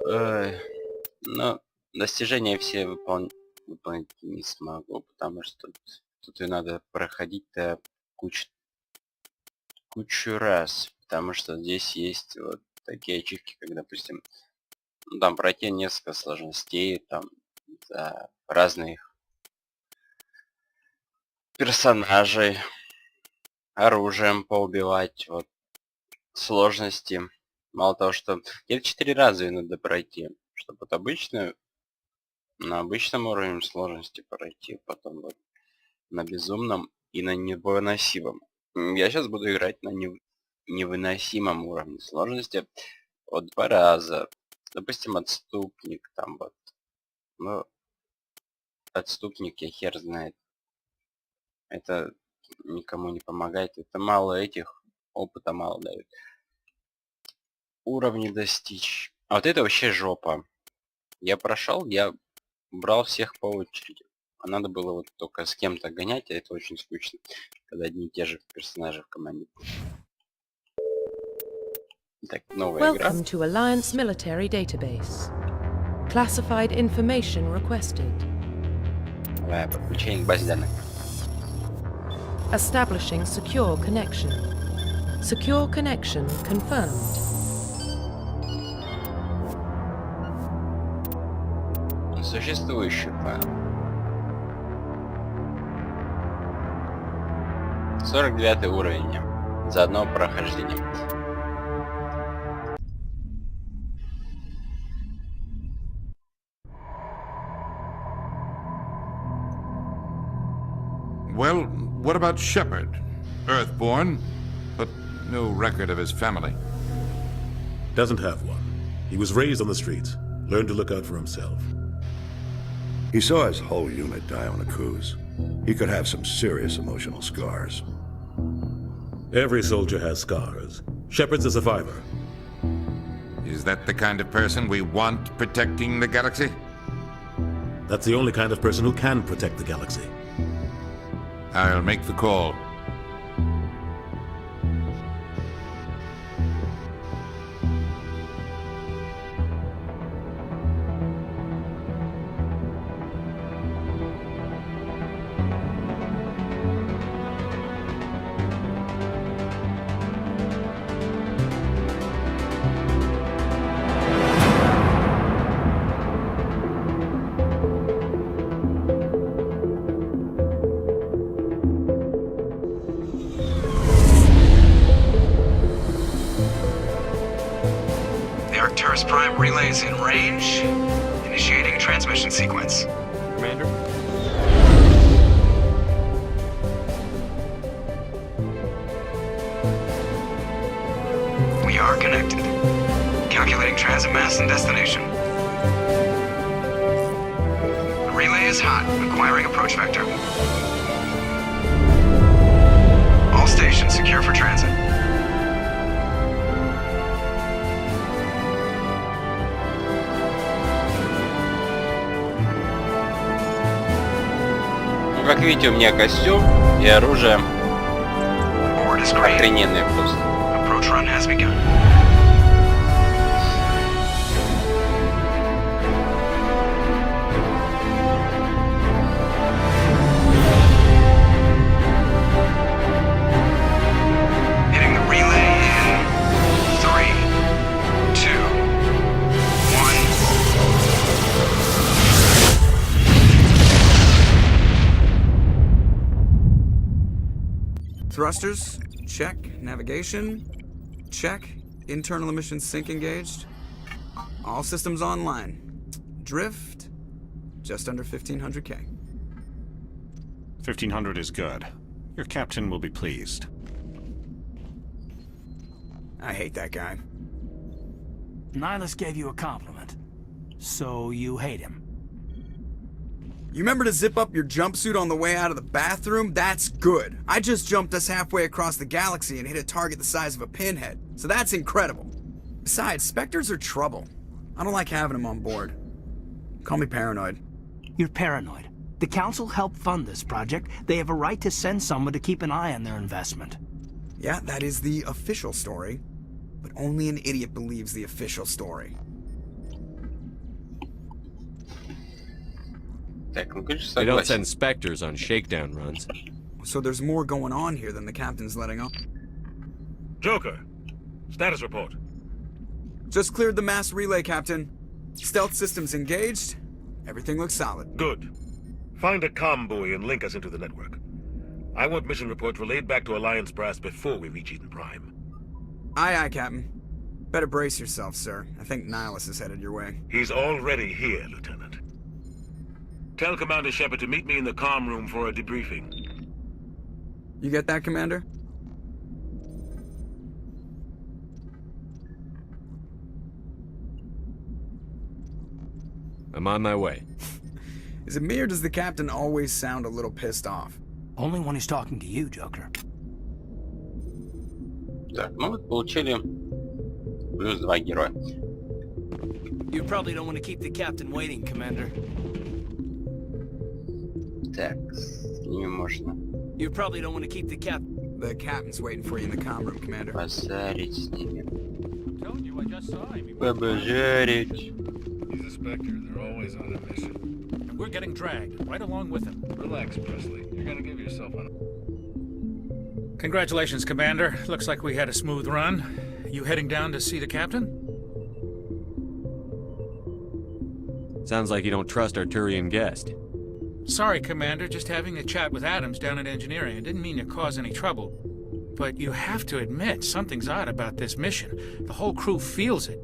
Ой, но достижения все выполнить не смогу, потому что тут и надо проходить-то кучу, кучу раз. Потому что здесь есть вот такие ачивки, как, допустим, ну, там пройти несколько сложностей, там, за разных персонажей, оружием поубивать, вот, сложности. Мало того, что где-то 4 раза ее надо пройти, чтобы вот обычную, на обычном уровне сложности пройти, потом вот на безумном и на невыносимом. Я сейчас буду играть на невыносимом уровне сложности вот 2 раза. Допустим, отступник там вот. Ну, отступник я хер знает. Это никому не помогает. Это мало этих, опыта мало дает. Уровни достичь. А вот это вообще жопа. Я прошел, я брал всех по очереди. А надо было вот только с кем-то гонять, а это очень скучно, когда одни и те же персонажи в команде. Так, новая игра. Welcome to Alliance Military Database. Classified information requested. Давай, подключение к базе данных. Establishing secure connection. Secure connection confirmed. Существующий файл. 49 уровень. За одно прохождение. Well, what about Shepard? Earthborn, but no record of his family. Doesn't have one. He was raised on the streets. Learned to look out for himself. He saw his whole unit die on a cruise. He could have some serious emotional scars. Every soldier has scars. Shepard's a survivor. Is that the kind of person we want protecting the galaxy? That's the only kind of person who can protect the galaxy. I'll make the call. Prime relays in range. Initiating transmission sequence. Commander? We are connected. Calculating transit mass and destination. The relay is hot. Acquiring approach vector. All stations secure for transit. Как видите, у меня костюм и оружие охрененные просто. Approach run has begun. Hitting the relay in 3, 2, 1. Thrusters, check. Navigation, check. Internal emissions sync engaged. All systems online. Drift, just under 1500K. 1500 is good. Your captain will be pleased. I hate that guy. Nihilus gave you a compliment. So you hate him. You remember to zip up your jumpsuit on the way out of the bathroom? That's good. I just jumped us halfway across the galaxy and hit a target the size of a pinhead. So that's incredible. Besides, Spectres are trouble. I don't like having them on board. Call me paranoid. You're paranoid. The Council helped fund this project. They have a right to send someone to keep an eye on their investment. Yeah, that is the official story. But only an idiot believes the official story. Так, ну конечно, They don't согласен. send specters on shakedown runs. So there's more going on here than the captain's letting on. Joker, status report. Just cleared the mass relay, Captain. Stealth systems engaged. Everything looks solid. Good. Find a comm buoy and link us into the network. I want mission reports relayed back to Alliance brass before we reach Eden Prime. Aye, aye, Captain. Better brace yourself, sir. I think Nihilus is headed your way. He's already here, Lieutenant. Tell Commander Shepard to meet me in the comm room for a debriefing. You get that, Commander? I'm on my way. Is it me or does the captain always sound a little pissed off? Only when he's talking to you, Joker. Так, ну вот получили плюс 2 героя. You probably don't want to keep the captain waiting, Commander. Так, с ними можно You probably don't want to keep the cap. The captain's waiting for you in the comm room, Commander. позарить с ними. Told you I just saw him. Побазарить. He's a Spectre. They're always on a mission. And we're getting dragged right along with him. Relax, Presley. You're gonna give yourself an... Congratulations, Commander. Looks like we had a smooth run. You heading down to see the captain? Sounds like you don't trust our Turian guest. Sorry, Commander. Just having a chat with Adams down at engineering. I didn't mean to cause any trouble. But you have to admit, something's odd about this mission. The whole crew feels it.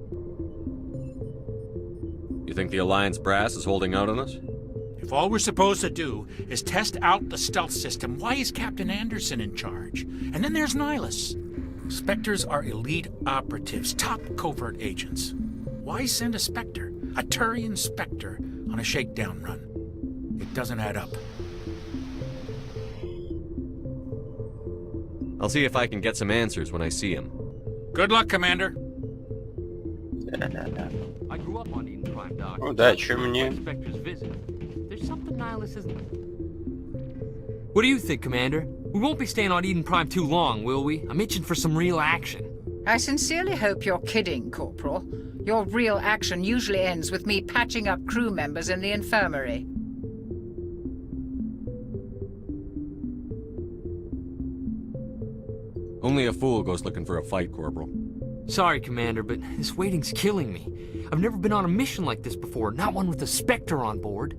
You think the Alliance brass is holding out on us? If all we're supposed to do is test out the stealth system, why is Captain Anderson in charge? And then there's Nihilus. Spectres are elite operatives, top covert agents. Why send a Spectre, a Turian Spectre, on a shakedown run? It doesn't add up. I'll see if I can get some answers when I see him. Good luck, Commander. I grew up on Eden Prime, Doc. Ну да, чё мне? Spectre's visit. There's something Nihilus isn't. What do you think, Commander? We won't be staying on Eden Prime too long, will we? I'm itching for some real action. I sincerely hope you're kidding, Corporal. Your real action usually ends with me patching up crew members in the infirmary. Only a fool goes looking for a fight, Corporal. Sorry, Commander, but this waiting's killing me. I've never been on a mission like this before, not one with a Spectre on board.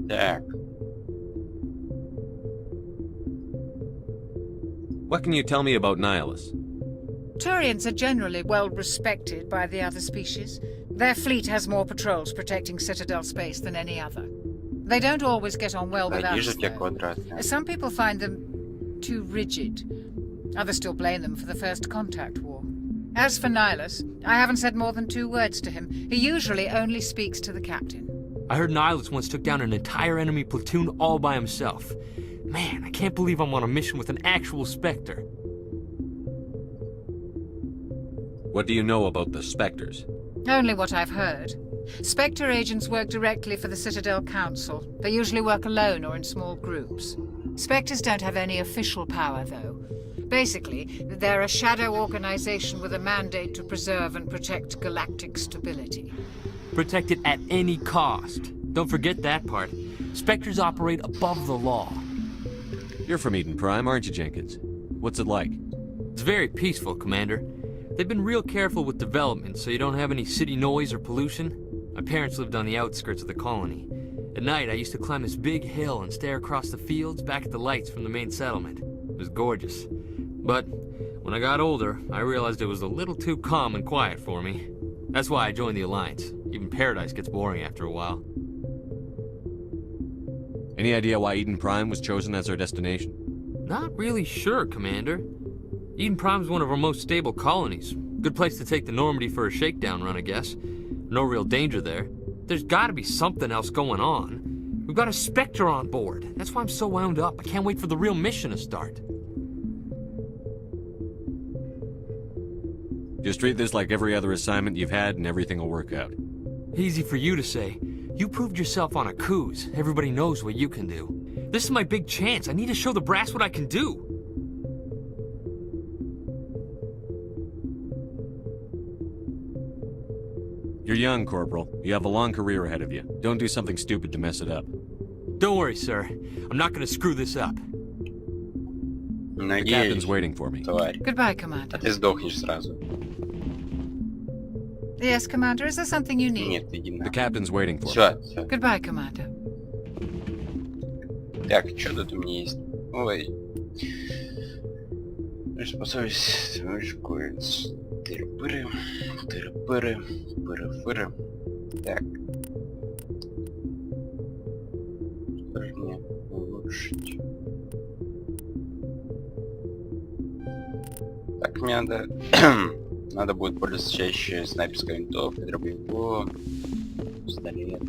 Так, What can you tell me about Nihilus? Turians are generally well respected by the other species. Their fleet has more patrols protecting Citadel space than any other. They don't always get on well with да, us, ниже те though. квадратные. Some people find them too rigid. Others still blame them for the First Contact War. As for Nihilus, I haven't said more than 2 words to him. He usually only speaks to the captain. I heard Nihilus once took down an entire enemy platoon all by himself. Man, I can't believe I'm on a mission with an actual Spectre. What do you know about the Spectres? Only what I've heard. Spectre agents work directly for the Citadel Council. They usually work alone or in small groups. Spectres don't have any official power, though. Basically, they're a shadow organization with a mandate to preserve and protect galactic stability. Protect it at any cost. Don't forget that part. Spectres operate above the law. You're from Eden Prime, aren't you, Jenkins? What's it like? It's very peaceful, Commander. They've been real careful with development, so you don't have any city noise or pollution. My parents lived on the outskirts of the colony. At night, I used to climb this big hill and stare across the fields back at the lights from the main settlement. It was gorgeous. But when I got older, I realized it was a little too calm and quiet for me. That's why I joined the Alliance. Even Paradise gets boring after a while. Any idea why Eden Prime was chosen as our destination? Not really sure, Commander. Eden Prime's one of our most stable colonies. Good place to take the Normandy for a shakedown run, I guess. No real danger there. There's gotta be something else going on. We've got a Spectre on board. That's why I'm so wound up. I can't wait for the real mission to start. Just treat this like every other assignment you've had and everything will work out. Easy for you to say. You proved yourself on a cruise. Everybody knows what you can do. This is my big chance. I need to show the brass what I can do. You're young, Corporal. You have a long career ahead of you. Don't do something stupid to mess it up. Don't worry, sir. I'm not gonna screw this up. The captain's waiting for me. Тварь. Goodbye, Commander. А ты сдохнешь сразу. Yes, Commander, is there something you need? Нет, иди на. The captain's waiting for me. Все. Goodbye, Commander. Так, что тут у меня есть? Ой. Способность... Тыры-пыры. Тыры-пыры. Пыры-пыры. Так. Что же мне улучшить? Так, мне надо... надо будет пользоваться чаще снайперской винтовкой, дробовиком, пистолет.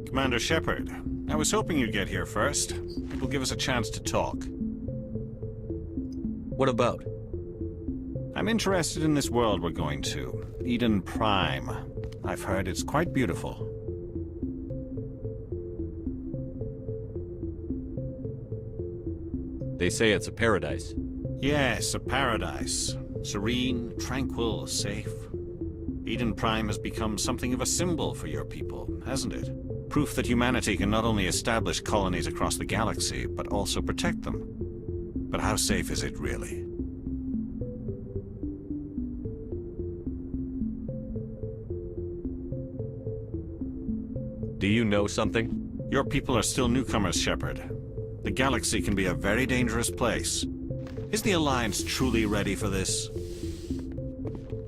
Commander Shepard, I was hoping you'd get here first. It will give us a chance to talk. What about? I'm interested in this world we're going to, Eden Prime. I've heard it's quite beautiful. They say it's a paradise. Yes, a paradise. Serene, tranquil, safe. Eden Prime has become something of a symbol for your people, hasn't it? Proof that humanity can not only establish colonies across the galaxy, but also protect them. But how safe is it really? Do you know something? Your people are still newcomers, Shepard. The galaxy can be a very dangerous place. Is the Alliance truly ready for this?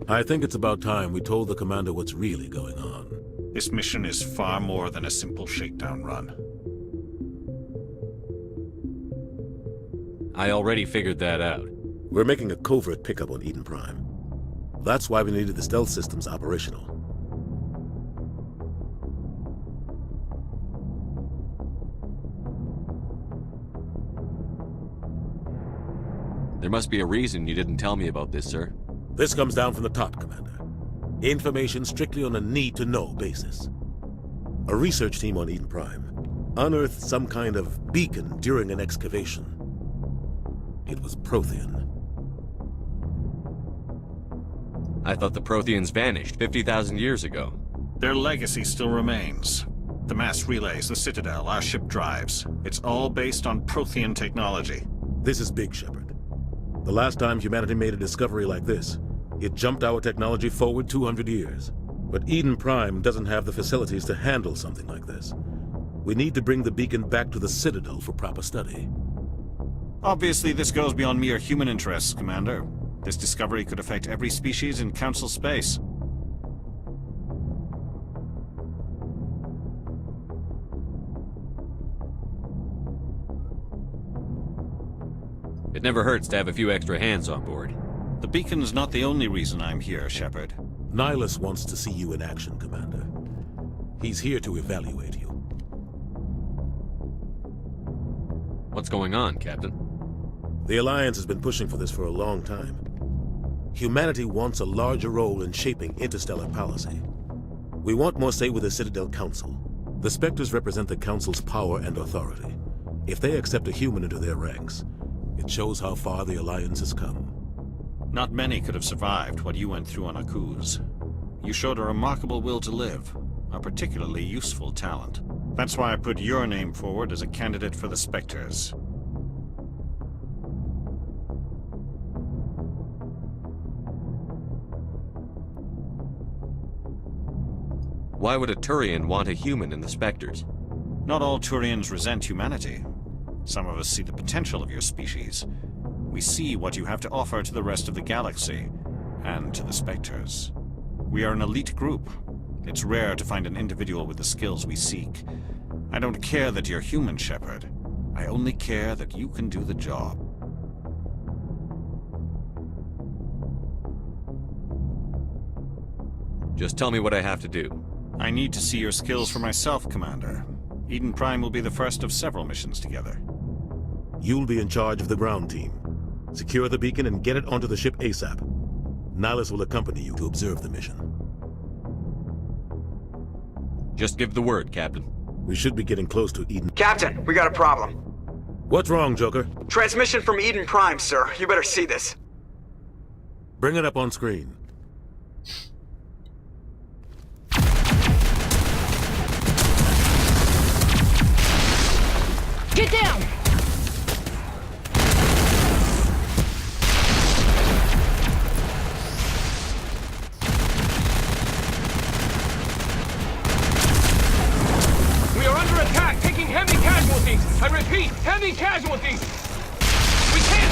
I think it's about time we told the commander what's really going on. This mission is far more than a simple shakedown run. I already figured that out. We're making a covert pickup on Eden Prime. That's why we needed the stealth systems operational. There must be a reason you didn't tell me about this, sir. This comes down from the top, Commander. Information strictly on a need-to-know basis. A research team on Eden Prime unearthed some kind of beacon during an excavation. It was Prothean. I thought the Protheans vanished 50,000 years ago. Their legacy still remains. The mass relays, the Citadel, our ship drives. It's all based on Prothean technology. This is big, Shepard. The last time humanity made a discovery like this, it jumped our technology forward 200 years. But Eden Prime doesn't have the facilities to handle something like this. We need to bring the beacon back to the Citadel for proper study. Obviously, this goes beyond mere human interests, Commander. This discovery could affect every species in Council space. It never hurts to have a few extra hands on board. The beacon's not the only reason I'm here, Shepard. Nihilus wants to see you in action, Commander. He's here to evaluate you. What's going on, Captain? The Alliance has been pushing for this for a long time. Humanity wants a larger role in shaping interstellar policy. We want more say with the Citadel Council. The Spectres represent the Council's power and authority. If they accept a human into their ranks, it shows how far the Alliance has come. Not many could have survived what you went through on Akuz. You showed a remarkable will to live, a particularly useful talent. That's why I put your name forward as a candidate for the Spectres. Why would a Turian want a human in the Spectres? Not all Turians resent humanity. Some of us see the potential of your species. We see what you have to offer to the rest of the galaxy, and to the Spectres. We are an elite group. It's rare to find an individual with the skills we seek. I don't care that you're human, Shepard. I only care that you can do the job. Just tell me what I have to do. I need to see your skills for myself, Commander. Eden Prime will be the first of several missions together. You'll be in charge of the ground team. Secure the beacon and get it onto the ship ASAP. Nihilus will accompany you to observe the mission. Just give the word, Captain. We should be getting close to Eden. Captain, we got a problem. What's wrong, Joker? Transmission from Eden Prime, sir. You better see this. Bring it up on screen. Get down! We are under attack, taking heavy casualties. I repeat, heavy casualties. We can't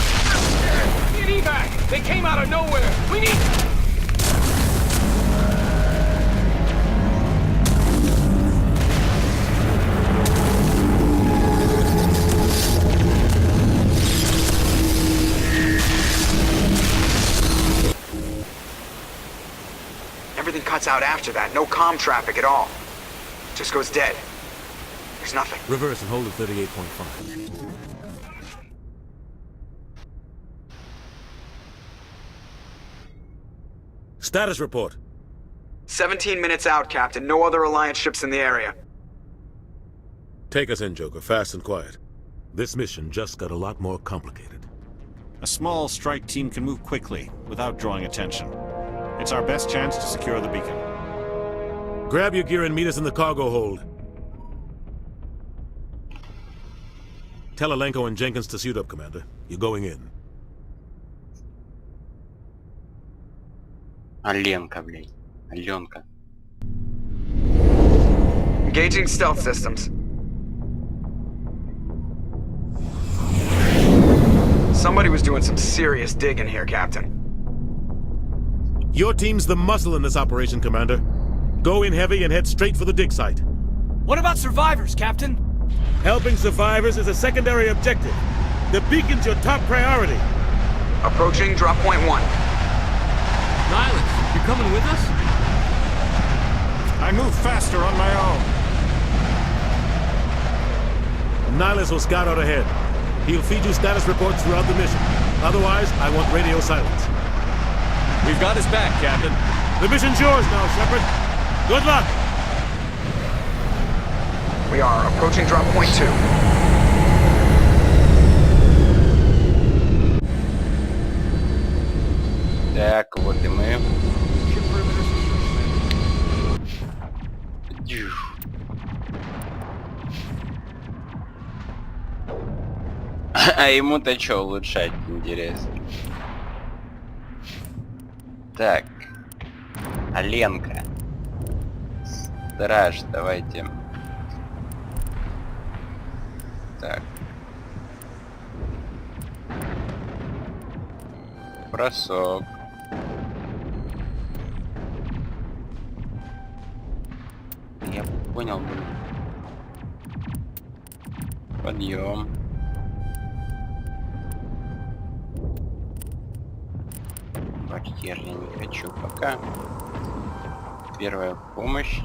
get evac. They came out of nowhere. We need... Everything cuts out after that. No comm traffic at all. Just goes dead. There's nothing. Reverse and hold at 38.5. Status report. 17 minutes out, Captain. No other Alliance ships in the area. Take us in, Joker, fast and quiet. This mission just got a lot more complicated. A small strike team can move quickly, without drawing attention. It's our best chance to secure the beacon. Grab your gear and meet us in the cargo hold. Tell Alenko and Jenkins to suit up, Commander. You're going in. Аленка, блядь. Аленка. Engaging stealth systems. Somebody was doing some serious digging here, Captain. Your team's the muscle in this operation, Commander. Go in heavy and head straight for the dig site. What about survivors, Captain? Helping survivors is a secondary objective. The beacon's your top priority. Approaching drop point 1. Nihilus, you coming with us? I move faster on my own. Nihilus will scout out ahead. He'll feed you status reports throughout the mission. Otherwise, I want radio silence. We've got his back, Captain. The mission's yours now, Shepard. Good luck! We are approaching drop point 2. Так, вот и мы. А ему-то что улучшать, интересно? Так. Аленка. Страж, давайте. Так. Бросок. Я понял, блин. Подъем. Барьер я не хочу пока. Первая помощь.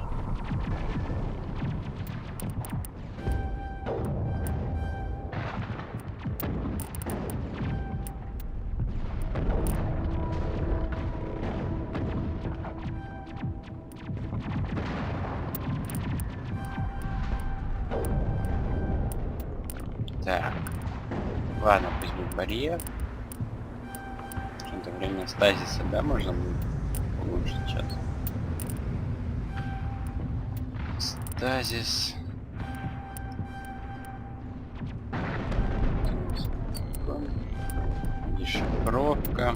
Так. Ладно, пусть будет барьер. В время стазиса, да, можно будет улучшить сейчас. Стазис. Дешифровка.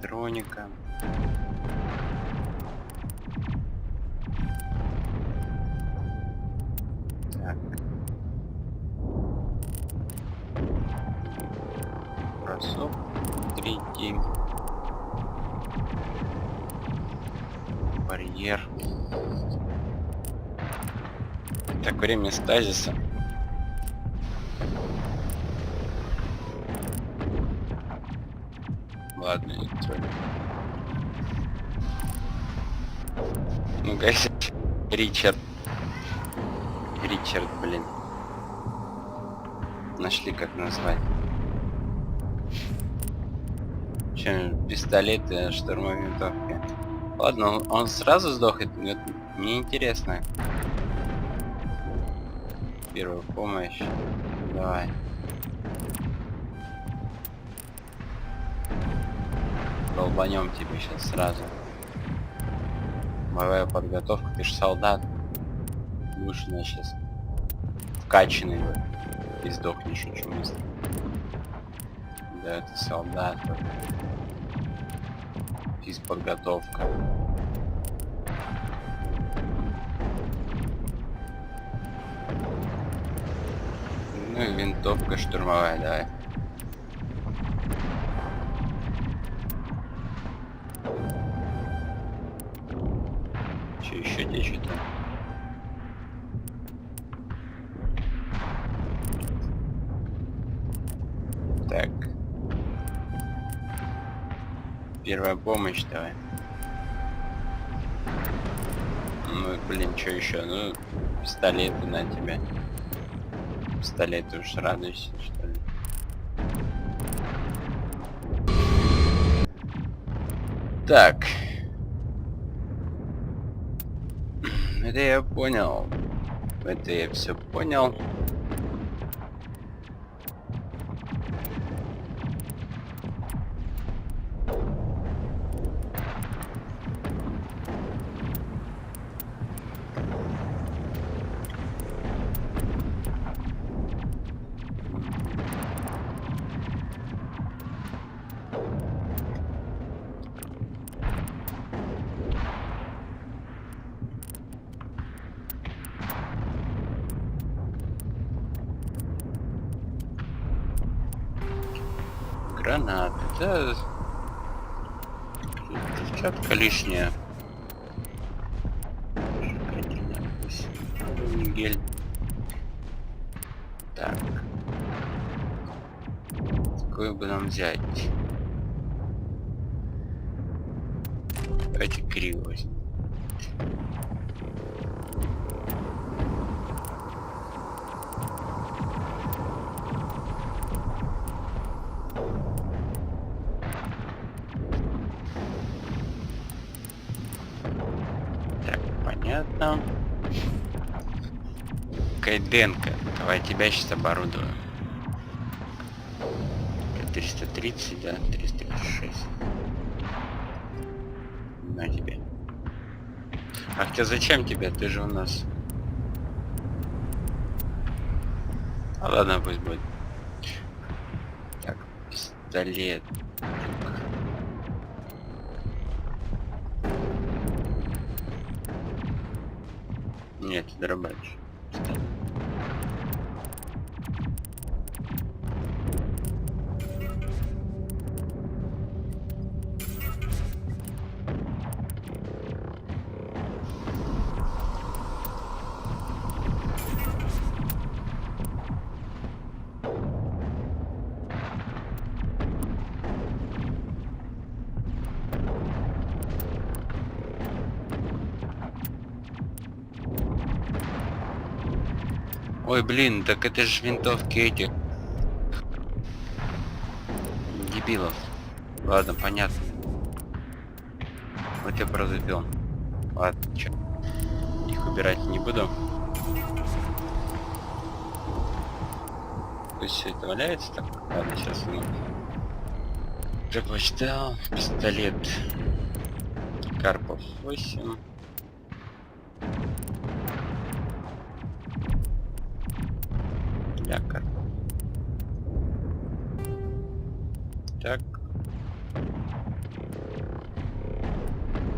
Электроника. Так. Бросок. 3D. Барьер. Так, время стазиса. Ладно, электроника. Ну-ка, Ричард, блин. Нашли, как назвать. Че, пистолеты, штурмовые винтовки. Ладно, он сразу сдохнет. Мне интересно. Первую помощь. Давай. долбанем тебе сейчас сразу. Боевая подготовка, ты ж солдат. Будешь у нас сейчас вкачанный и сдохнешь очень быстро. Да, ты солдат. Физподготовка. Ну и винтовка штурмовая, давай. Че еще тебе что-то? Так. Первая помощь, давай. Ну, блин, что еще? Ну, пистолеты на тебя. Пистолеты уж радуйся, что ли. Так. Это я понял. Это я все понял. Гранаты, да. Девчатка лишняя. Гель. Так. Какой бы нам взять? Давайте кривость. Понятно. Кайденко. Давай тебя сейчас оборудую. 330, да? 336. На тебе. А хотя зачем тебе? Ты же у нас... А ладно, пусть будет. Так, пистолет. Нет, дробач. Ой, блин, так это же винтовки этих дебилов. Ладно, понятно. Вот я прозапил. Ладно, чё. Их убирать не буду. Пусть все это валяется так. Ладно, сейчас мы... Прочитал. Пистолет. Карпов 8. Якорь. Так.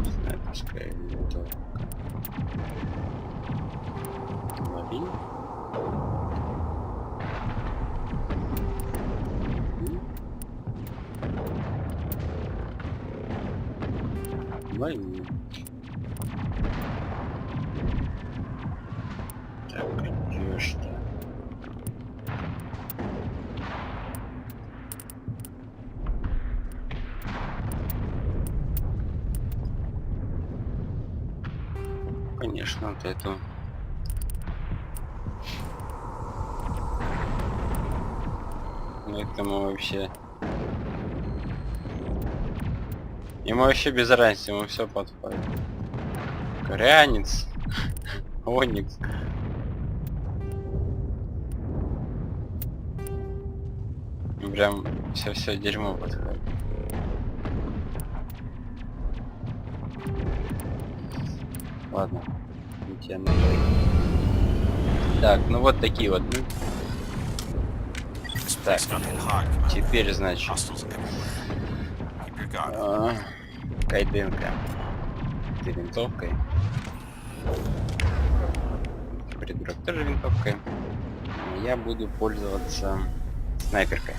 Снайперская винтовка. Лови. Лови. Так, одежда. Конечно, вот эту. Этому вообще... Ему вообще без разницы, ему все подходит. Корянец. Оникс. Прям все дерьмо подходит. Ладно. Так, ну вот такие вот. Ну. Так, теперь, значит, кайденка с винтовкой. Придурок тоже винтовкой. Я буду пользоваться снайперкой.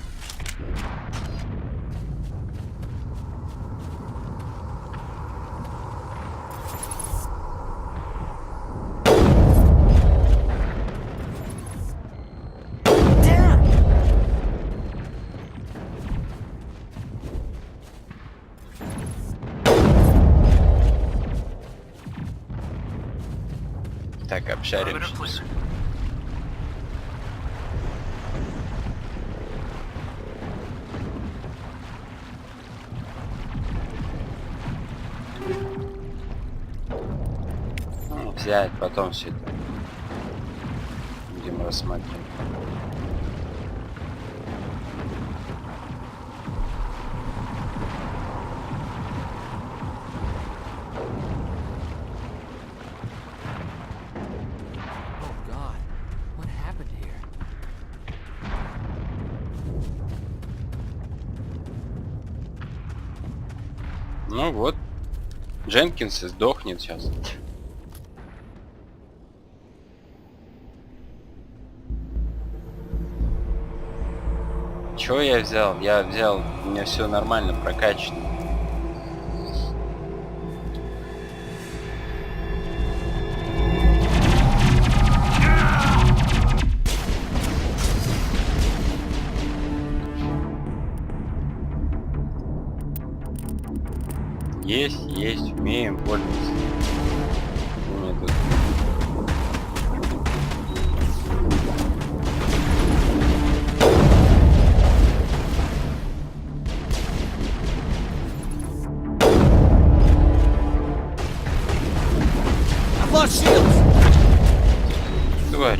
Так, обшаримся. Ну, взять, потом все это будем рассматривать. Ну вот, Дженкинс сдохнет сейчас. Чё я взял? Я взял, у меня все нормально прокачано. Есть, умеем пользоваться. У меня тут... Тварь.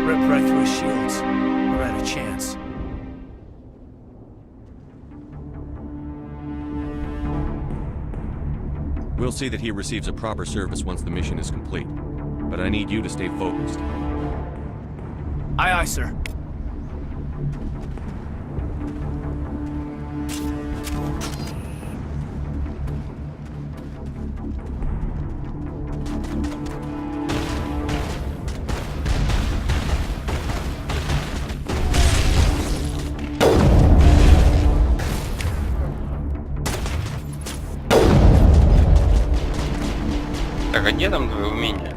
Rip right through his shields. We're at a chance. We'll see that he receives a proper service once the mission is complete. But I need you to stay focused. Aye, aye, sir. Так, а где там твои умения?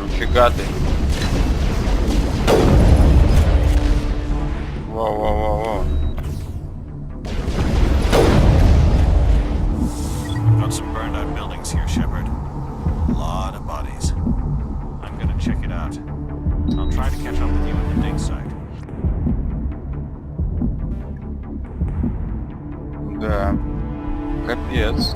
Нифига ты. Воу. Got some burned out buildings here, Shepard. A lot of bodies. I'm gonna check it out. I'll try to catch up with you at the dig site. Да. Капец.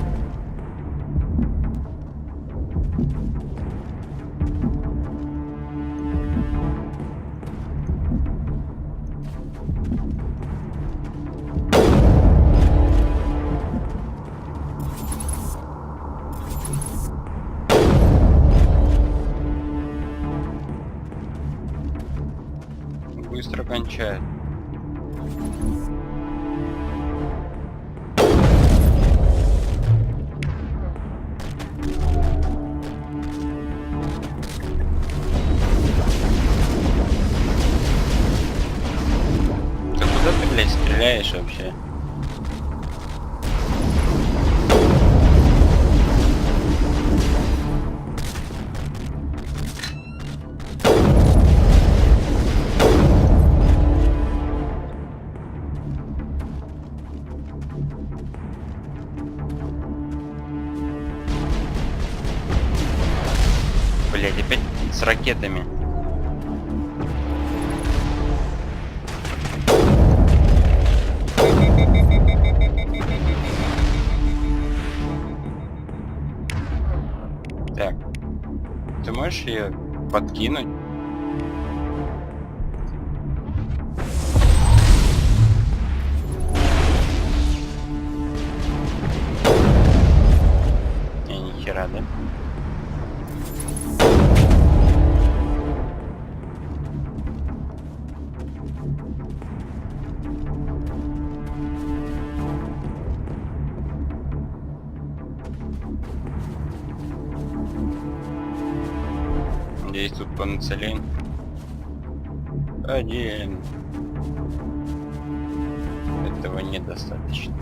Быстро кончает. Ты куда ты, блядь, стреляешь вообще? блядь, опять с ракетами. Так. Ты можешь ее подкинуть? Не, ни хера, да? Здесь тут панцелин. Один. Этого недостаточно.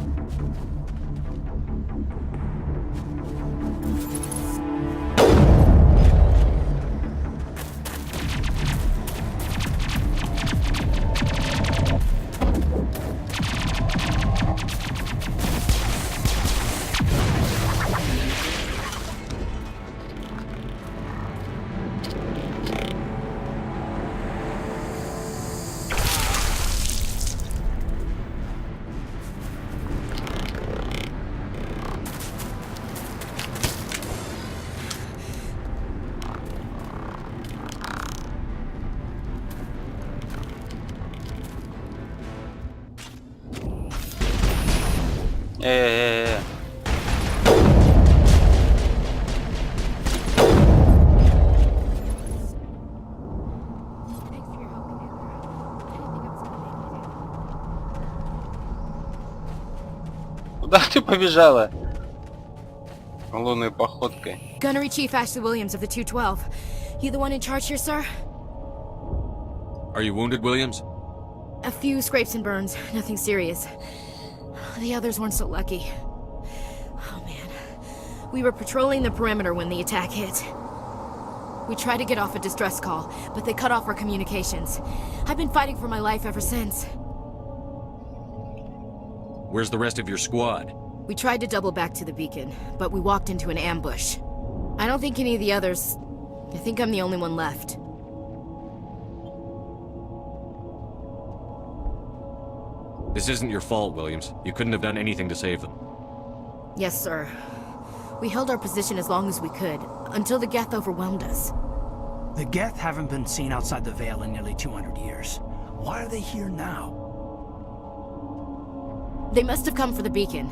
Куда ты побежала? Лунной походкой. Gunnery Chief Ashley Williams of the 212. You the one in charge here, sir? Are you wounded, Williams? A few scrapes and burns, nothing serious. The others weren't so lucky. Oh man. We were patrolling the perimeter when the attack hit. We tried to get off a distress call, but they cut off our communications. I've been fighting for my life ever since. Where's the rest of your squad? We tried to double back to the beacon, but we walked into an ambush. I don't think any of the others... I think I'm the only one left. This isn't your fault, Williams. You couldn't have done anything to save them. Yes, sir. We held our position as long as we could, until the Geth overwhelmed us. The Geth haven't been seen outside the Veil in nearly 200 years. Why are they here now? They must have come for the beacon.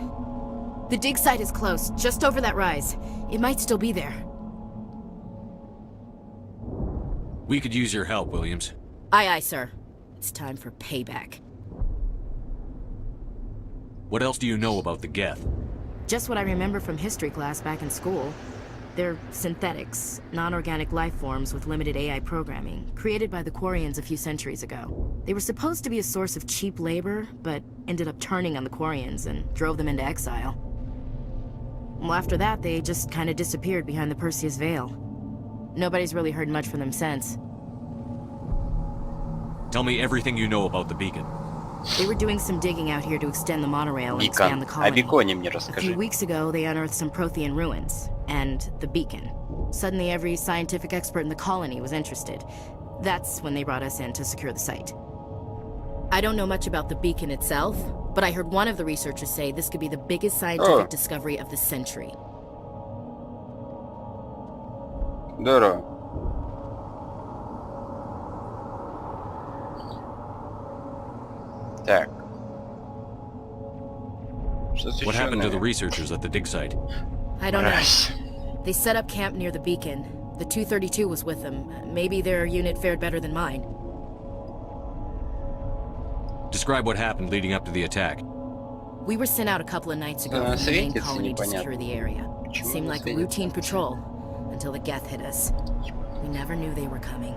The dig site is close, just over that rise. It might still be there. We could use your help, Williams. Aye, aye, sir. It's time for payback. What else do you know about the Geth? Just what I remember from history class back in school. They're synthetics, non-organic life forms with limited AI programming, created by the Quarians a few centuries ago. They were supposed to be a source of cheap labor, but ended up turning on the Quarians and drove them into exile. Well, after that, they just kind of disappeared behind the Perseus Veil. Nobody's really heard much from them since. Tell me everything you know about the beacon. They were doing some digging out here to extend the monorail and expand the colony. A few weeks ago, they unearthed some Prothean ruins, and the beacon. Suddenly, every scientific expert in the colony was interested. That's when they brought us in to secure the site. I don't know much about the beacon itself, but I heard one of the researchers say this could be the biggest scientific discovery of the century. Здорово. Так. What happened to the researchers at the dig site? I don't know. They set up camp near the beacon. The 232 was with them. Maybe their unit fared better than mine. Describe what happened leading up to the attack. We were sent out a couple of nights ago from the main colony to secure the area. It seemed like a routine patrol, until the Geth hit us. We never knew they were coming.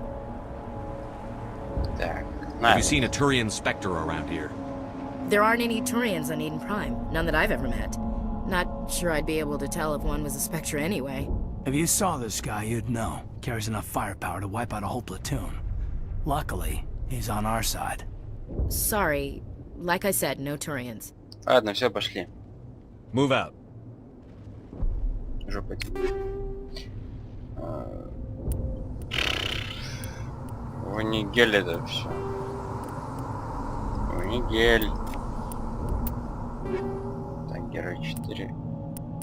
Have you seen a Turian Spectre around here? There aren't any Turians on Eden Prime. None that I've ever met. Not sure I'd be able to tell if one was a Spectre anyway. If you saw this guy, you'd know. Carries enough firepower to wipe out a whole platoon. Luckily, he's on our side. Sorry. Like I said, no Turians. Ладно, все, пошли. Move out. Ванигель это все. Ванигель. Так, герой 4.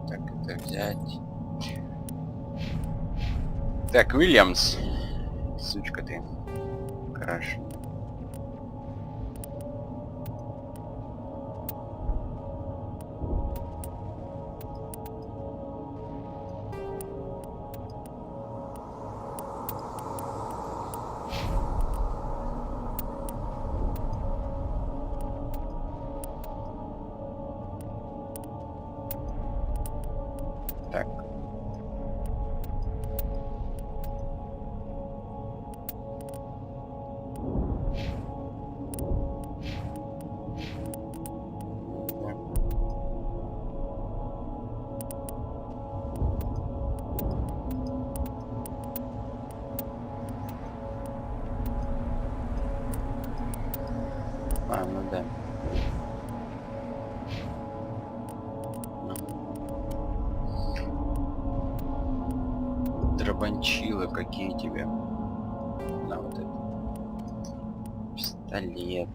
Так, это взять. Так, Уильямс. Сучка ты. Хорошо. Так. А, ну да. Дробанчилы какие тебе? На вот это. Пистолет.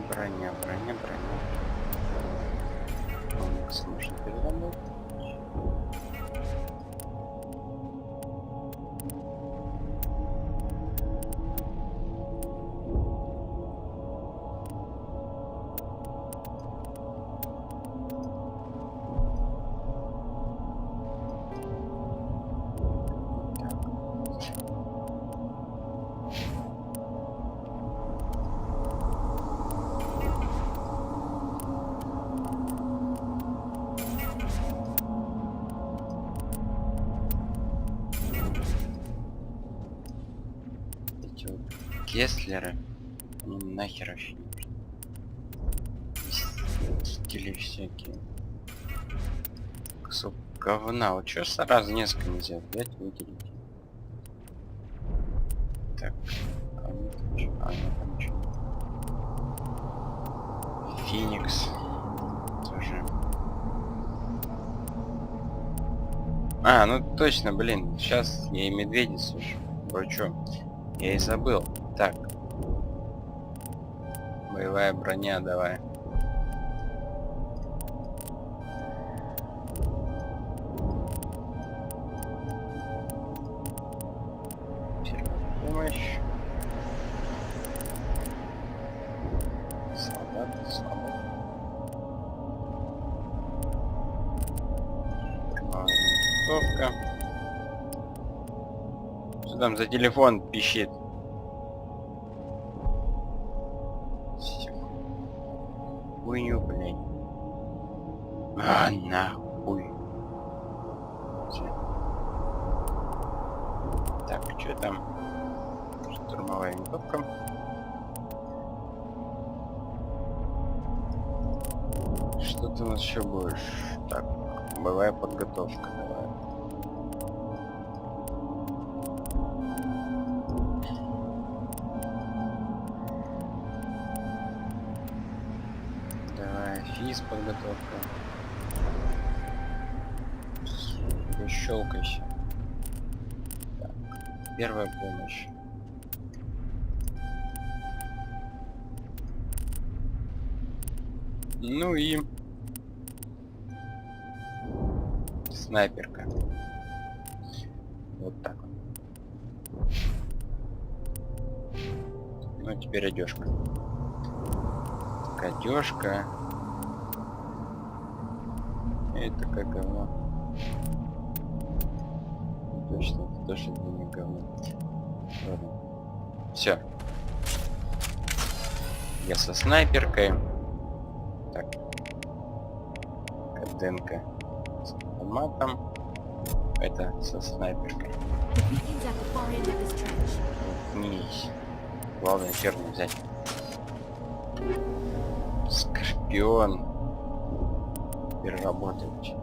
Броня. Он сможет переработать. Кеслеры, они нахер вообще не нужны. Стили всякие. Кусок говна. Вот чё сразу несколько нельзя взять, выделить. Так, а ну там чё? А ну там чё? Феникс. Тоже. А, ну точно, блин. Сейчас я и медведицу слышу. Вы чё? Я и забыл. Так. Боевая броня, давай. Первая помощь. Солдат. Винтовка. Что там за телефон пищит? Хуйню, блядь. А, нахуй. Так, что там? Штурмовая винтовка. Что ты у нас еще будешь? Так, боевая подготовка, давай. Физ подготовка. Щелкайся. Так, первая помощь. Ну и снайперка. Вот так вот. Ну, теперь одежка. Так, одежка. Это как говно. Точно, это тоже не говно. Ладно. Все. Я со снайперкой. Так. Каденка с автоматом. Это со снайперкой. Вниз. Главное черный взять. Скорпион. Переработать.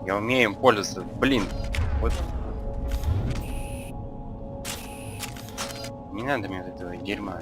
Я умею им пользоваться. Блин. Вот. Не надо мне этого дерьма.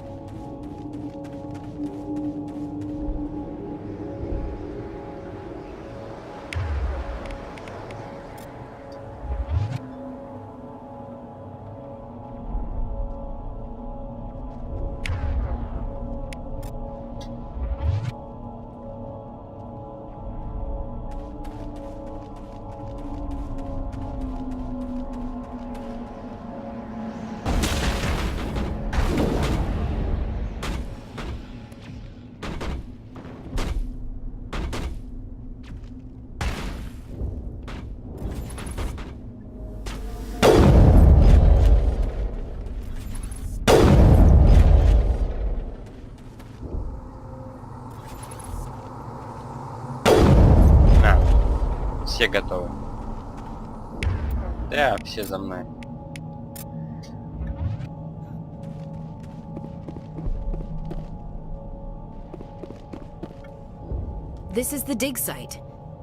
Все готовы. Да, все за мной. This is the dig site.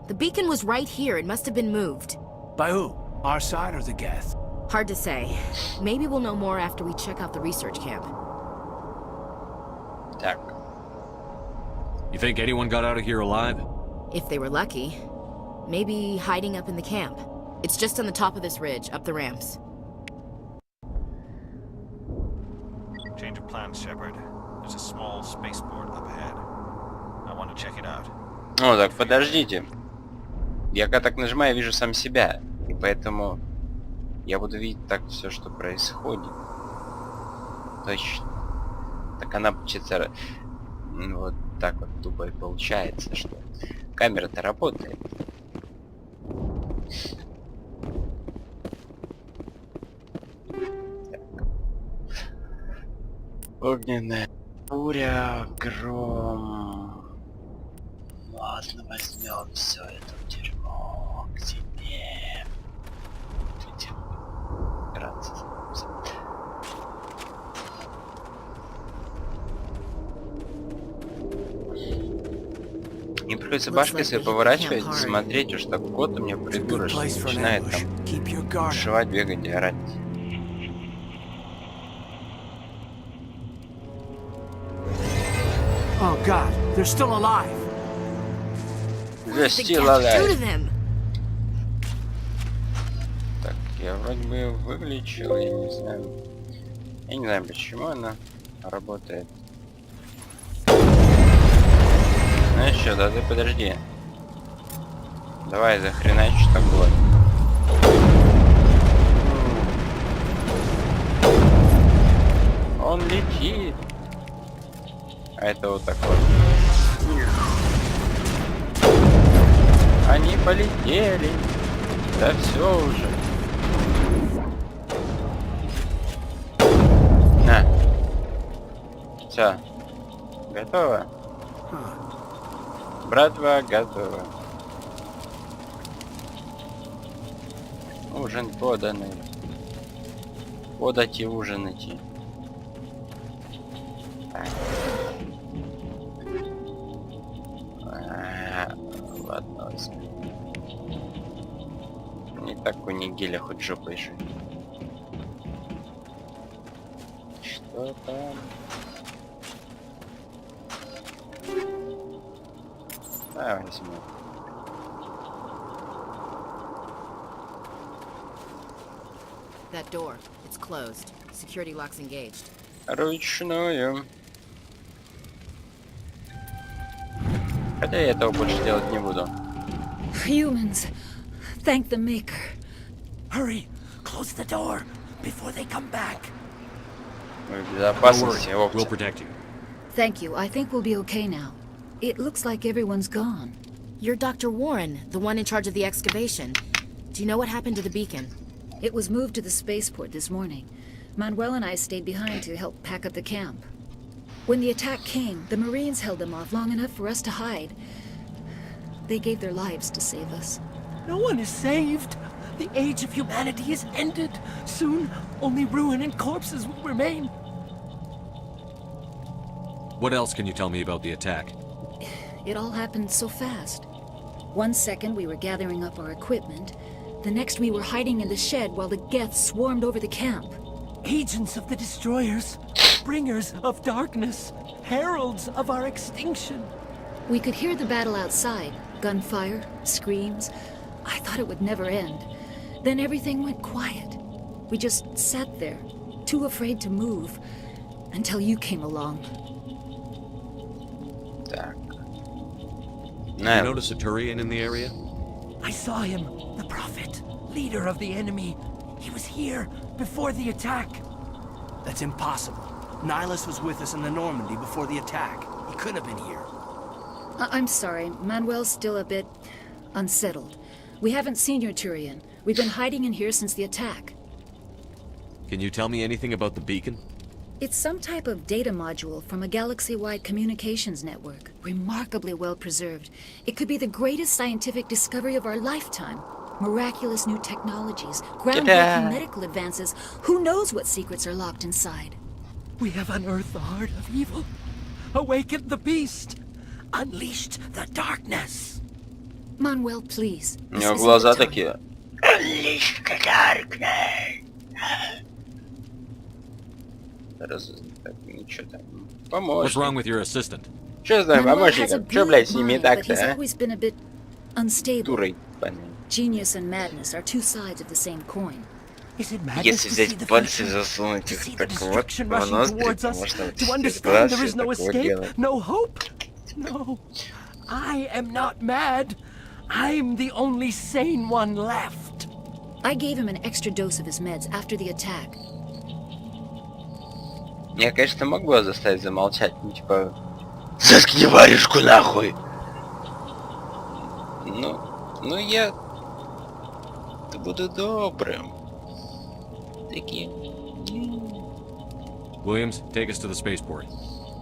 The beacon was right here. It must have been moved. By who? Our side or the Geth? Hard to say. Maybe we'll know more after we check out the research camp. Так. You think anyone got out of here alive? If they were lucky. Maybe hiding up in the camp. It's just on the top of this ridge, up the ramps. Change of plans, Shepard. There's a small spaceport up ahead. I want to check it out. Ну так, подождите. Я когда так нажимаю, вижу сам себя. И поэтому я буду видеть так все, что происходит. Точно. Так она получится... Вот так вот тупо и получается, что камера-то работает. Так. Огненная буря, гром. Ладно, возьмем все это дерьмо к себе. Не приходится башкой себе поворачивать, смотреть, уж так кот у меня придурочный начинает там шивать, бегать и орать. Oh God, they're still alive. They're still alive. Так, я вроде бы выключил, я не знаю. Я не знаю, почему она работает. Знаешь что, да ты подожди. Давай захреначь такое. Он летит. А это вот такой. Они полетели. Да все уже. На. Все. Готово. Братва, готово. Ужин поданный. Подать и ужинать. Ладно, возьми. Не так у Нигеля хоть жопой жить. Что там? А, возьму. That door, it's closed. Security locks engaged. Ручную. Хотя я этого больше делать не буду. Humans. Thank the Maker. Hurry, close the door before they come back. Мы в безопасности, опция. We'll protect you. Thank you. I think we'll be okay now. It looks like everyone's gone. You're Dr. Warren, the one in charge of the excavation. Do you know what happened to the beacon? It was moved to the spaceport this morning. Manuel and I stayed behind to help pack up the camp. When the attack came, the Marines held them off long enough for us to hide. They gave their lives to save us. No one is saved. The age of humanity is ended. Soon, only ruin and corpses will remain. What else can you tell me about the attack? It all happened so fast. 1 second we were gathering up our equipment. The next we were hiding in the shed while the Geth swarmed over the camp. Agents of the destroyers, bringers of darkness, heralds of our extinction. We could hear the battle outside. Gunfire, screams. I thought it would never end. Then everything went quiet. We just sat there, too afraid to move, until you came along. You notice a Turian in the area? I saw him, the Prophet, leader of the enemy. He was here before the attack. That's impossible. Nihilus was with us in the Normandy before the attack. He couldn't have been here. I'm sorry, Manuel's still a bit unsettled. We haven't seen your Turian. We've been hiding in here since the attack. Can you tell me anything about the beacon? It's some type of data module from a galaxy-wide communications network. Remarkably well preserved. It could be the greatest scientific discovery of our lifetime. Miraculous new technologies, groundbreaking medical advances. Who knows what secrets are locked inside? We have unearthed the heart of evil, awakened the beast, unleashed the darkness. Manuel, please. У него глаза такие. Unleash the darkness. Ничего там. What's wrong with your assistant? Что с твоим помощником? Что, блядь, с ними так-то, He's always been a bit unstable. Дурой, Genius and madness are two sides of the same coin. Если взять пальцы и засунуть их так вот в ноздри, то можно вот глаз и так вот делать. No hope? No. I am not mad. I'm the only sane one left. I gave him an extra dose of his meds after the attack. Я, конечно, мог бы заставить замолчать, ну типа... Заткни варежку нахуй! Ну я... буду добрым. Таким... Williams, take us to the spaceport.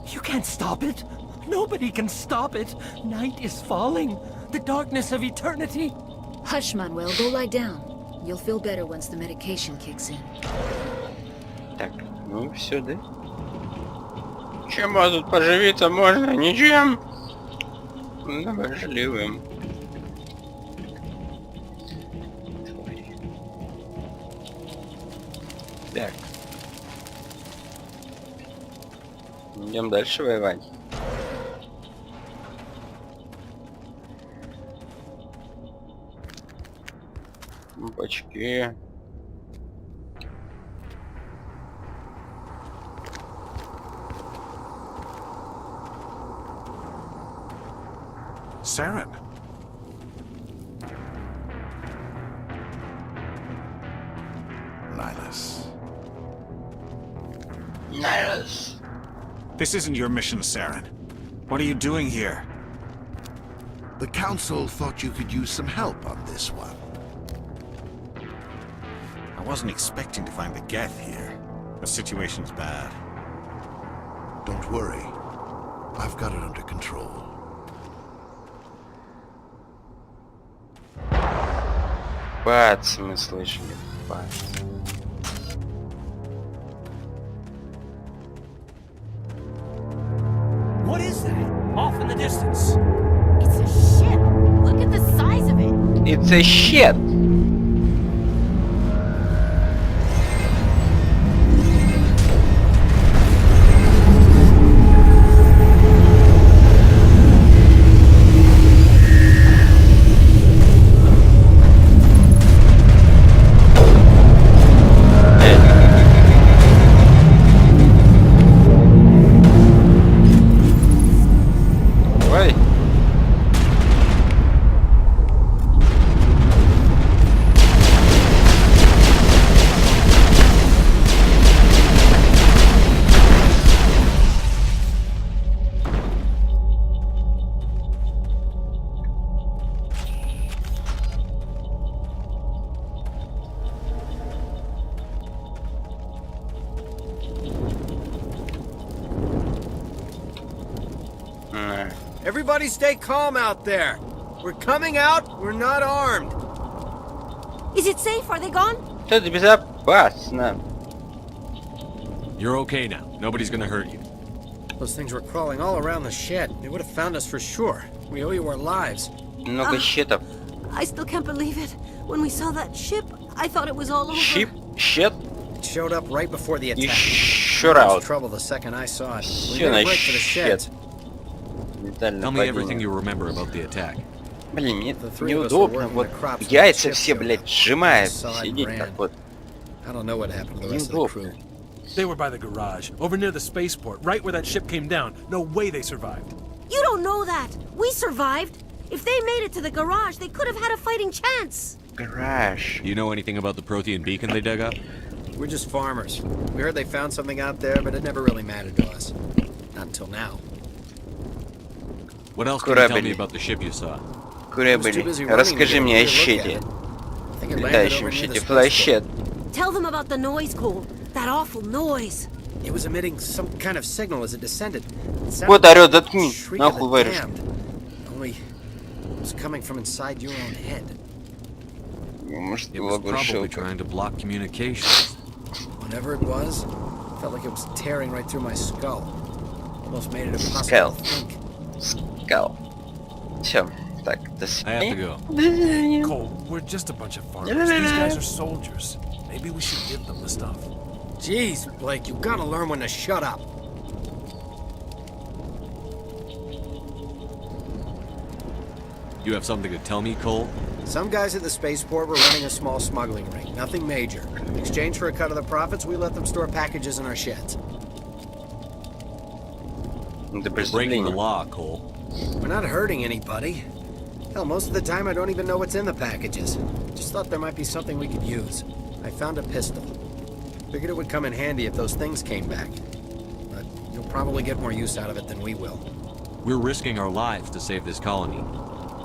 You can't stop it. Nobody can stop it. Night is falling. The darkness of eternity. Hush, Manuel. Go lie down. You'll feel better once the medication kicks in. Так, ну все, да? Чем тут поживиться можно? Ничем. Давай живым. Так. Идем дальше воевать. Бачки. Saren. Nihilus. This isn't your mission, Saren. What are you doing here? The Council thought you could use some help on this one. I wasn't expecting to find the Geth here. The situation's bad. Don't worry. I've got it under control. Бац, мы слышали. Бац. What is that? Off in the distance. It's a ship. Look at the size of it. It's a shit. Everybody stay calm out there. We're coming out, we're not armed. Is it safe? Are they gone? Тут безопасно. You're okay now. Nobody's gonna hurt you. Those things were crawling all around the shed. They would have found us for sure. We owe you our lives. Много щитов. I still can't believe it. When we saw that ship, I thought it was all over. Shit? It showed up right before the attack. Sure I out. was trouble the second I saw it. We Всё made a на break for the sheds. Tell me everything you remember about the attack. Блин, мне неудобно. Вот яйца все, блядь, сжимает. Сидеть так вот. I don't know what happened to the rest of the crew. They were by the garage, over near the spaceport, right where that ship came down. No way they survived. You don't know that. We survived. If they made it to the garage, they could have had a fighting chance. Garage. You know anything about the Prothean beacon they dug up? We're just farmers. We heard they found something out there, but it never really mattered to us. Not until now. What else can you tell me about the ship you saw? Корабль. Расскажи мне о щите. Летающем щите. Флайщет. Tell them about the noise, Cole. That awful noise. It was emitting some kind of signal as it descended. Вот орёт, заткни. Нахуй варишь. Only it was coming from inside your own head. Может, it was probably trying to block communications. Whatever it was, it felt like it was tearing right through my skull. Almost made it impossible to think. Skull. Всё. Так, до I have to go. Cole, we're just a bunch of farmers. These guys are soldiers. Maybe we should give them the stuff. Jeez, Blake, you gotta learn when to shut up. You have something to tell me, Cole? Some guys at the spaceport were running a small smuggling ring. Nothing major. In exchange for a cut of the profits, we let them store packages in our sheds. You're breaking the law, Cole. We're not hurting anybody. Hell, most of the time I don't even know what's in the packages. Just thought there might be something we could use. I found a pistol. Figured it would come in handy if those things came back. But you'll probably get more use out of it than we will. We're risking our lives to save this colony.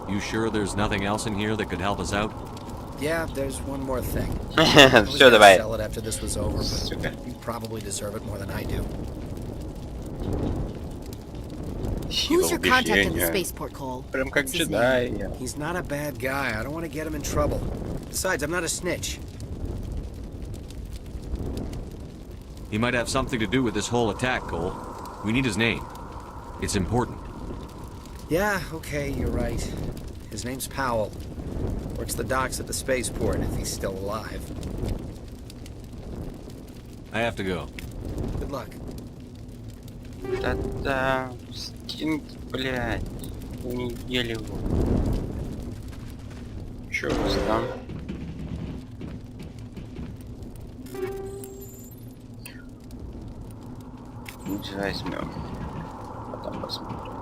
You sure there's nothing else in here that could help us out? Yeah, there's one more thing. Всё, давай. Sell it after this was over, but you probably deserve it more than I do. Who's your contact at the spaceport, Cole? Прям как джедай. He's not a bad guy. I don't want to get him in trouble. Besides, I'm not a snitch. He might have something to do with this whole attack, Cole. We need his name. It's important. Yeah, okay, you're right. His name's Powell. Works the docks at the spaceport if he's still alive. I have to go. Good luck. Да-да, стинки, блядь. Не ели его. Чё у вас там? Возьмем. Потом посмотрим.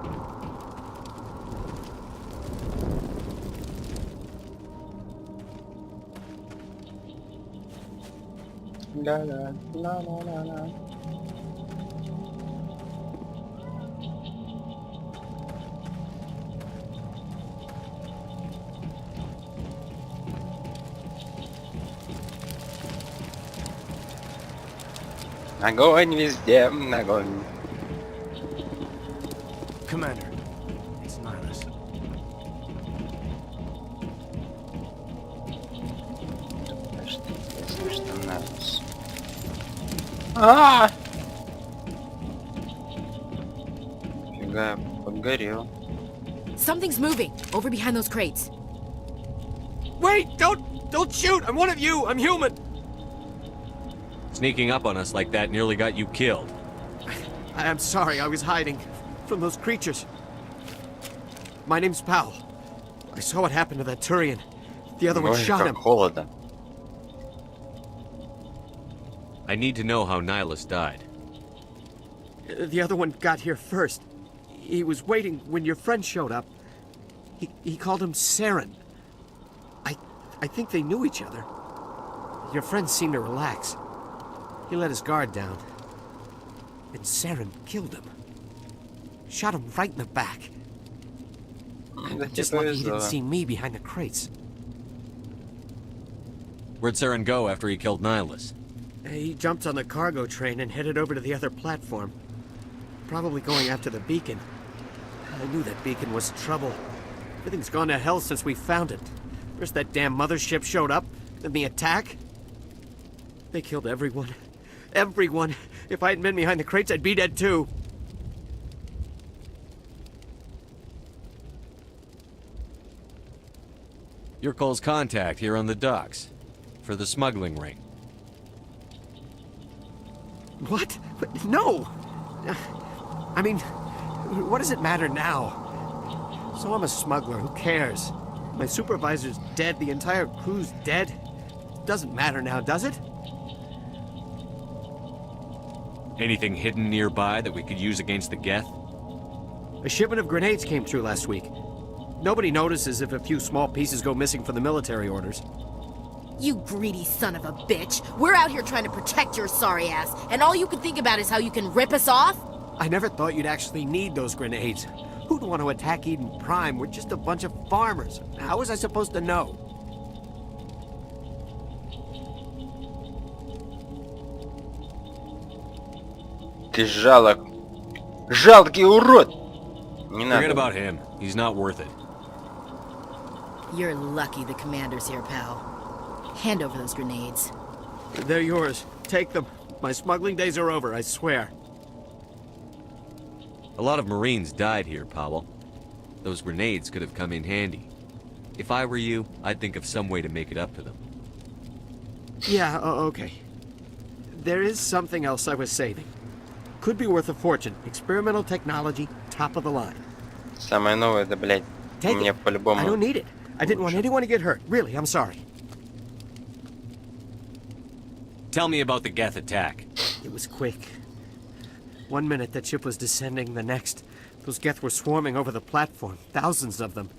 Ла-ла, ла-ла-ла-ла. Огонь везде, огонь. Commander, it's Nihilus. Что нас? Фига, подгорел. Something's moving over behind those crates. Wait! Don't shoot! I'm one of you! I'm human! Sneaking up on us like that nearly got you killed. I'm sorry, I was hiding from those creatures. My name's Powell. I saw what happened to that Turian. The other one shot him. Холодно. I need to know how Nihilus died. The other one got here first. He was waiting when your friend showed up. He called him Saren. I think they knew each other. Your friend seemed to relax. He let his guard down. And Saren killed him. Shot him right in the back. Just lucky he didn't see me behind the crates. Where'd Saren go after he killed Nihilus? He jumped on the cargo train and headed over to the other platform. Probably going after the beacon. I knew that beacon was trouble. Everything's gone to hell since we found it. First that damn mothership showed up, then the attack. They killed everyone. Everyone. If I hadn't been behind the crates, I'd be dead too. You're Cole's contact here on the docks. For the smuggling ring. What? No! I mean, what does it matter now? So I'm a smuggler, who cares? My supervisor's dead, the entire crew's dead. Doesn't matter now, does it? Anything hidden nearby that we could use against the Geth? A shipment of grenades came through last week. Nobody notices if a few small pieces go missing from the military orders. You greedy son of a bitch. We're out here trying to protect your sorry ass, and all you can think about is how you can rip us off? I never thought you'd actually need those grenades. Who'd want to attack Eden Prime? We're just a bunch of farmers. How was I supposed to know? Ты жалкий урод! Не надо. Forget about him. He's not worth it. You're lucky the commander's here, pal. Hand over those grenades. They're yours. Take them. My smuggling days are over, I swear. A lot of Marines died here, Powell. Those grenades could have come in handy. If I were you, I'd think of some way to make it up to them. Yeah, okay. There is something else I was saving. Could be worth a fortune. Experimental technology, top of the line. Самое новое, да, блядь. Take Мне it. по-любому. I don't need it. I didn't want anyone to get hurt. Really, I'm sorry. Tell me about the Geth attack. It was quick. 1 minute that ship was descending, the next, those Geth were swarming over the platform. Thousands of them.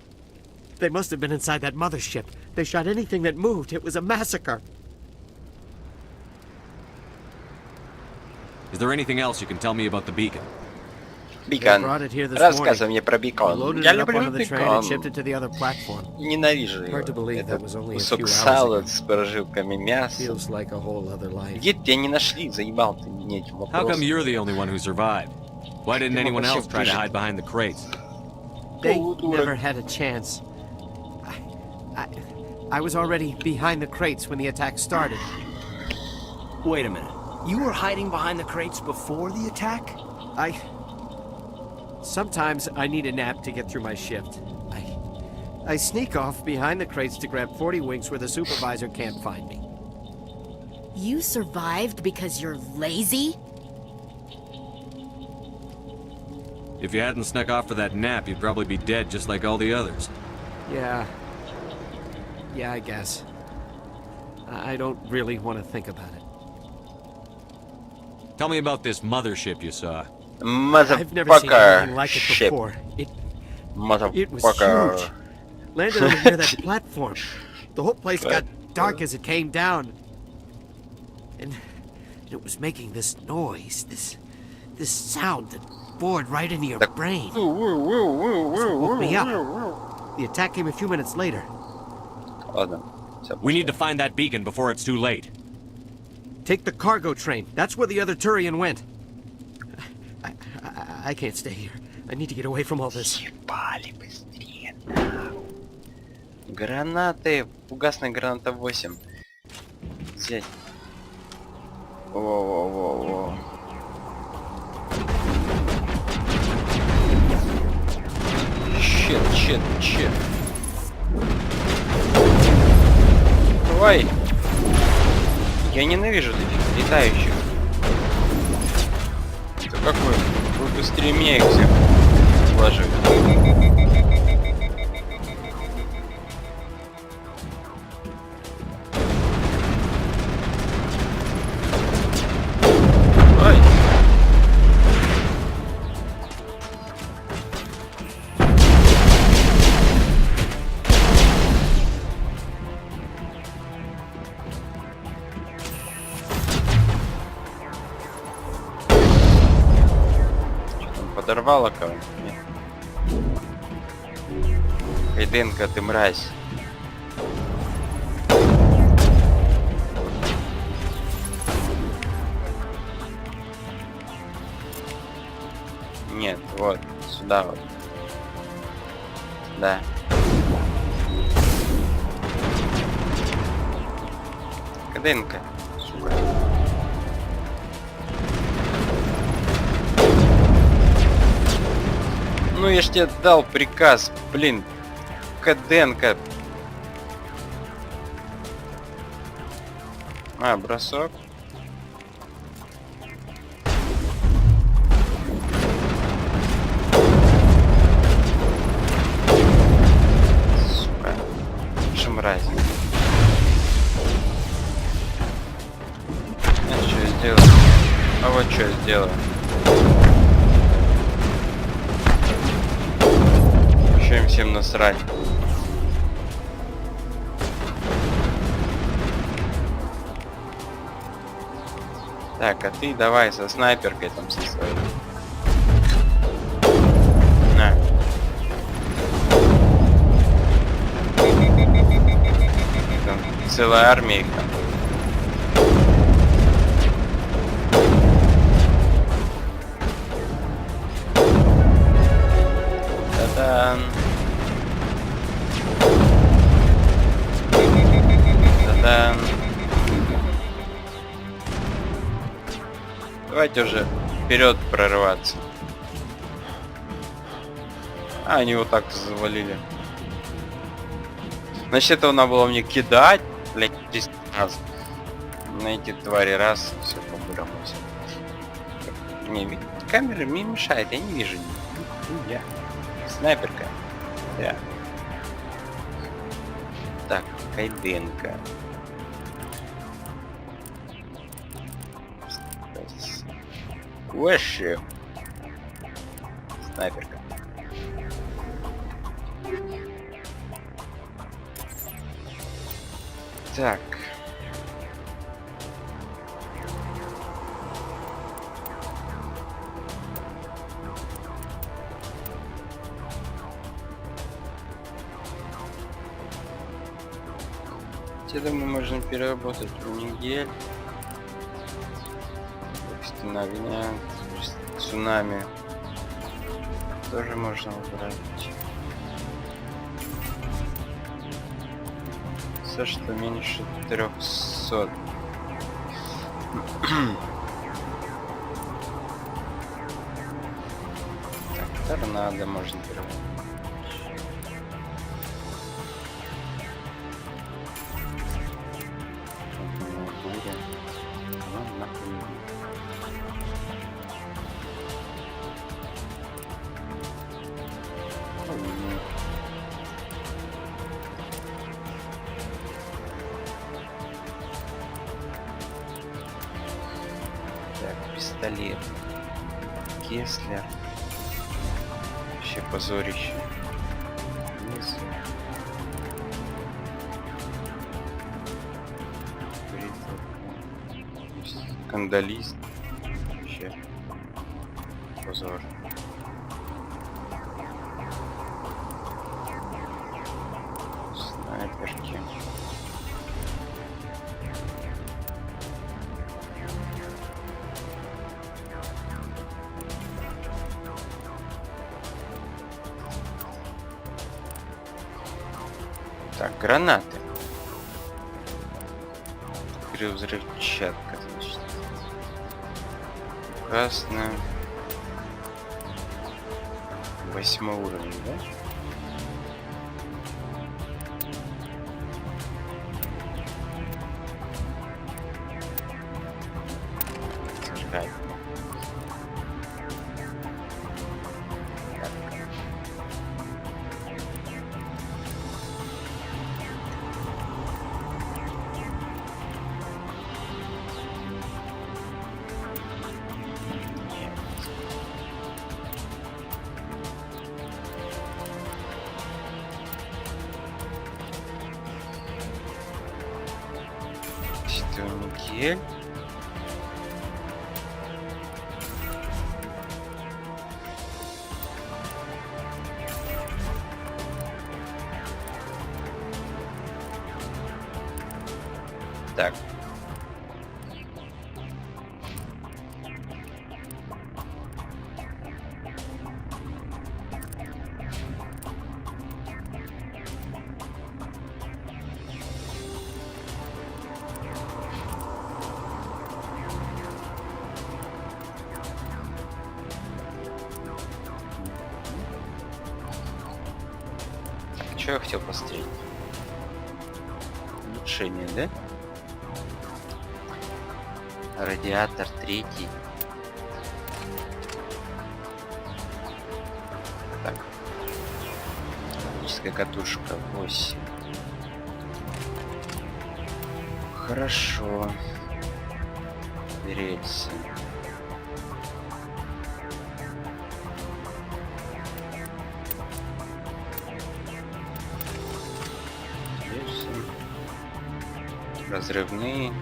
They must have been inside that mothership. They shot anything that moved. It was a massacre. Is there anything else you can tell me about the beacon? Бикон. Рассказывай мне про бикон. Loaded Я it up люблю onto the train and shipped бикон. it to the other platform. Ненавижу Hard to его. believe Это that was only a кусок few hours сала ago. с прожилками мяса. Feels like a whole other life. Где тебя не нашли? Заебал ты мне этим How вопросом. come you're the only one who survived? Why didn't anyone else try to hide behind the crates? They never had a chance. I was already behind the crates when the attack started. Wait a minute. You were hiding behind the crates before the attack? Sometimes I need a nap to get through my shift. I sneak off behind the crates to grab 40 winks where the supervisor can't find me. You survived because you're lazy? If you hadn't snuck off for that nap, you'd probably be dead just like all the others. Yeah, I guess. I don't really want to think about it. Tell me about this mothership you saw. I've never seen anything like it Ship. before. It was Motherfucker. huge. Landed over near that platform. The whole place got dark as it came down. And it was making this noise, this sound that bored right into your brain. So it woke me up. The attack came a few minutes later. We need to find that beacon before it's too late. Take the cargo train. That's where the other Turian went. I can't stay here. I need to get away from all this. Гранаты. Фугасная граната 8. Взять. Во-во-во-во. Щит. Ой. Я ненавижу таких летающих. Это как вы быстрее меня их всех вложили. Ой. Подорвало кого-нибудь? Нет. Эйденка, ты мразь. Нет, вот, сюда вот. Да. КДНка. Сука. Ну я ж тебе дал приказ, блин. КДНка. А, бросок. Сука. Что мразь. Я что сделаю? А вот что сделаю. Еще им всем насрать. Так, а ты давай со снайперкой там со своей. На. Там целая армия их там. Та-дан. Та-дан. Давайте уже вперед прорываться. А, они вот так завалили. Значит, это надо было мне кидать, блять, 10 раз. На эти твари раз, все по-бурому все. Не, камера мне мешает, я не вижу. Я. Снайперка. Да. Так, кайденка. Вообще. Снайперка. Так. Я думаю, можно переработать в неделю. Стена огня, цунами. Тоже можно убрать. Все, что меньше 300. Так, торнадо можно переработать. Пистолет. Кеслер. Вообще позорище. Вниз. Скандалист. Вообще позор. Снайперки. Так, гранаты. Взрывчатка, значит. Красная. 8 уровень, да? Зажигай. Никель. Так. что я хотел посмотреть? Улучшение, да? Радиатор 3. Так. Оптическая катушка 8. Хорошо. Рельсы. Разрывные.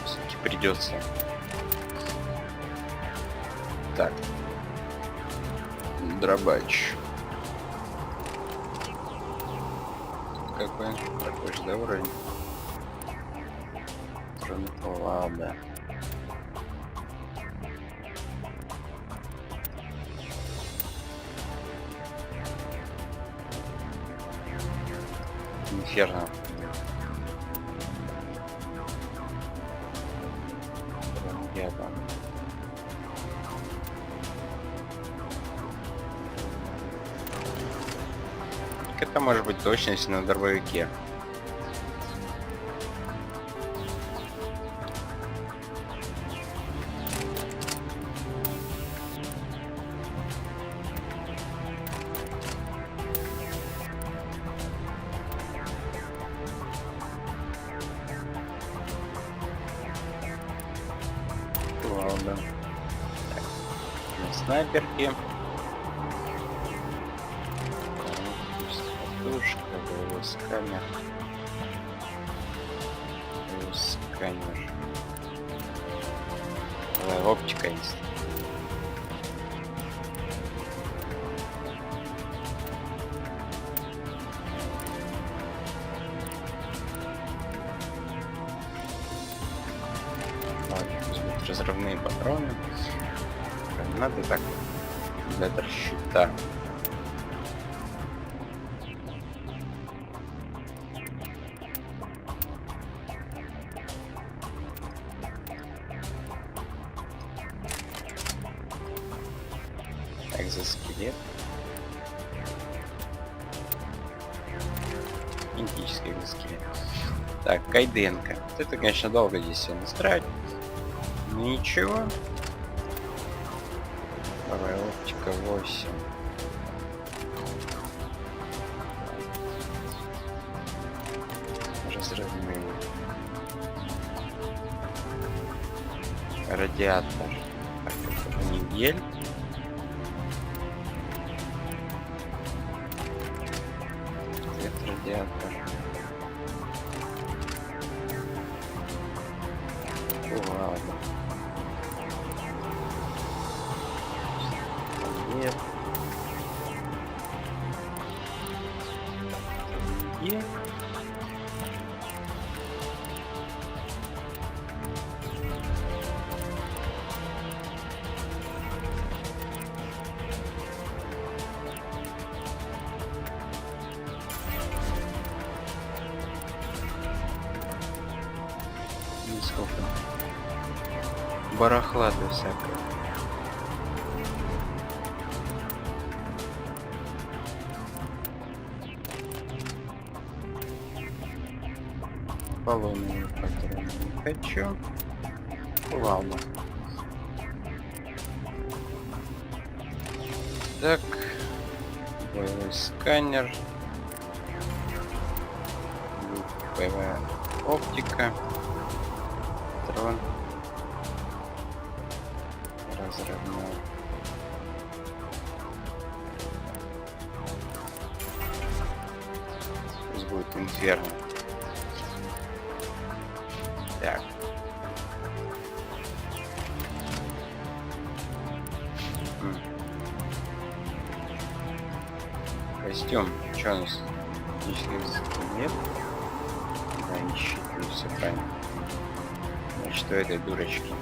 Все-таки придется. Так. Дробач. Какой? Такой же, да, уровень? Ладно. Инферно. Это может быть точность на дробовике. Ладно. Так. На снайперке. Сканер. Сканер. Оптика есть. Ладно, разрывные патроны. Надо так для щита. Экзоскелет. Кинетический экзоскелет. Так, кайденка. Это, конечно, долго здесь все настраивать. Но ничего. Давай, оптика 8. Разрывные. Радиатор. Так, это не гель. Радиатор. Ладно. Нет. Нет. Сколько барахла-то всякое. Поломанные патроны не хочу. Ладно. Так, боевой сканер, боевая оптика. Патрон. Разрывной. Пусть будет инферно. Так. Костюм. Что у нас? Нет? Да, не щит, не все правильно. Значит, что этой дурочки?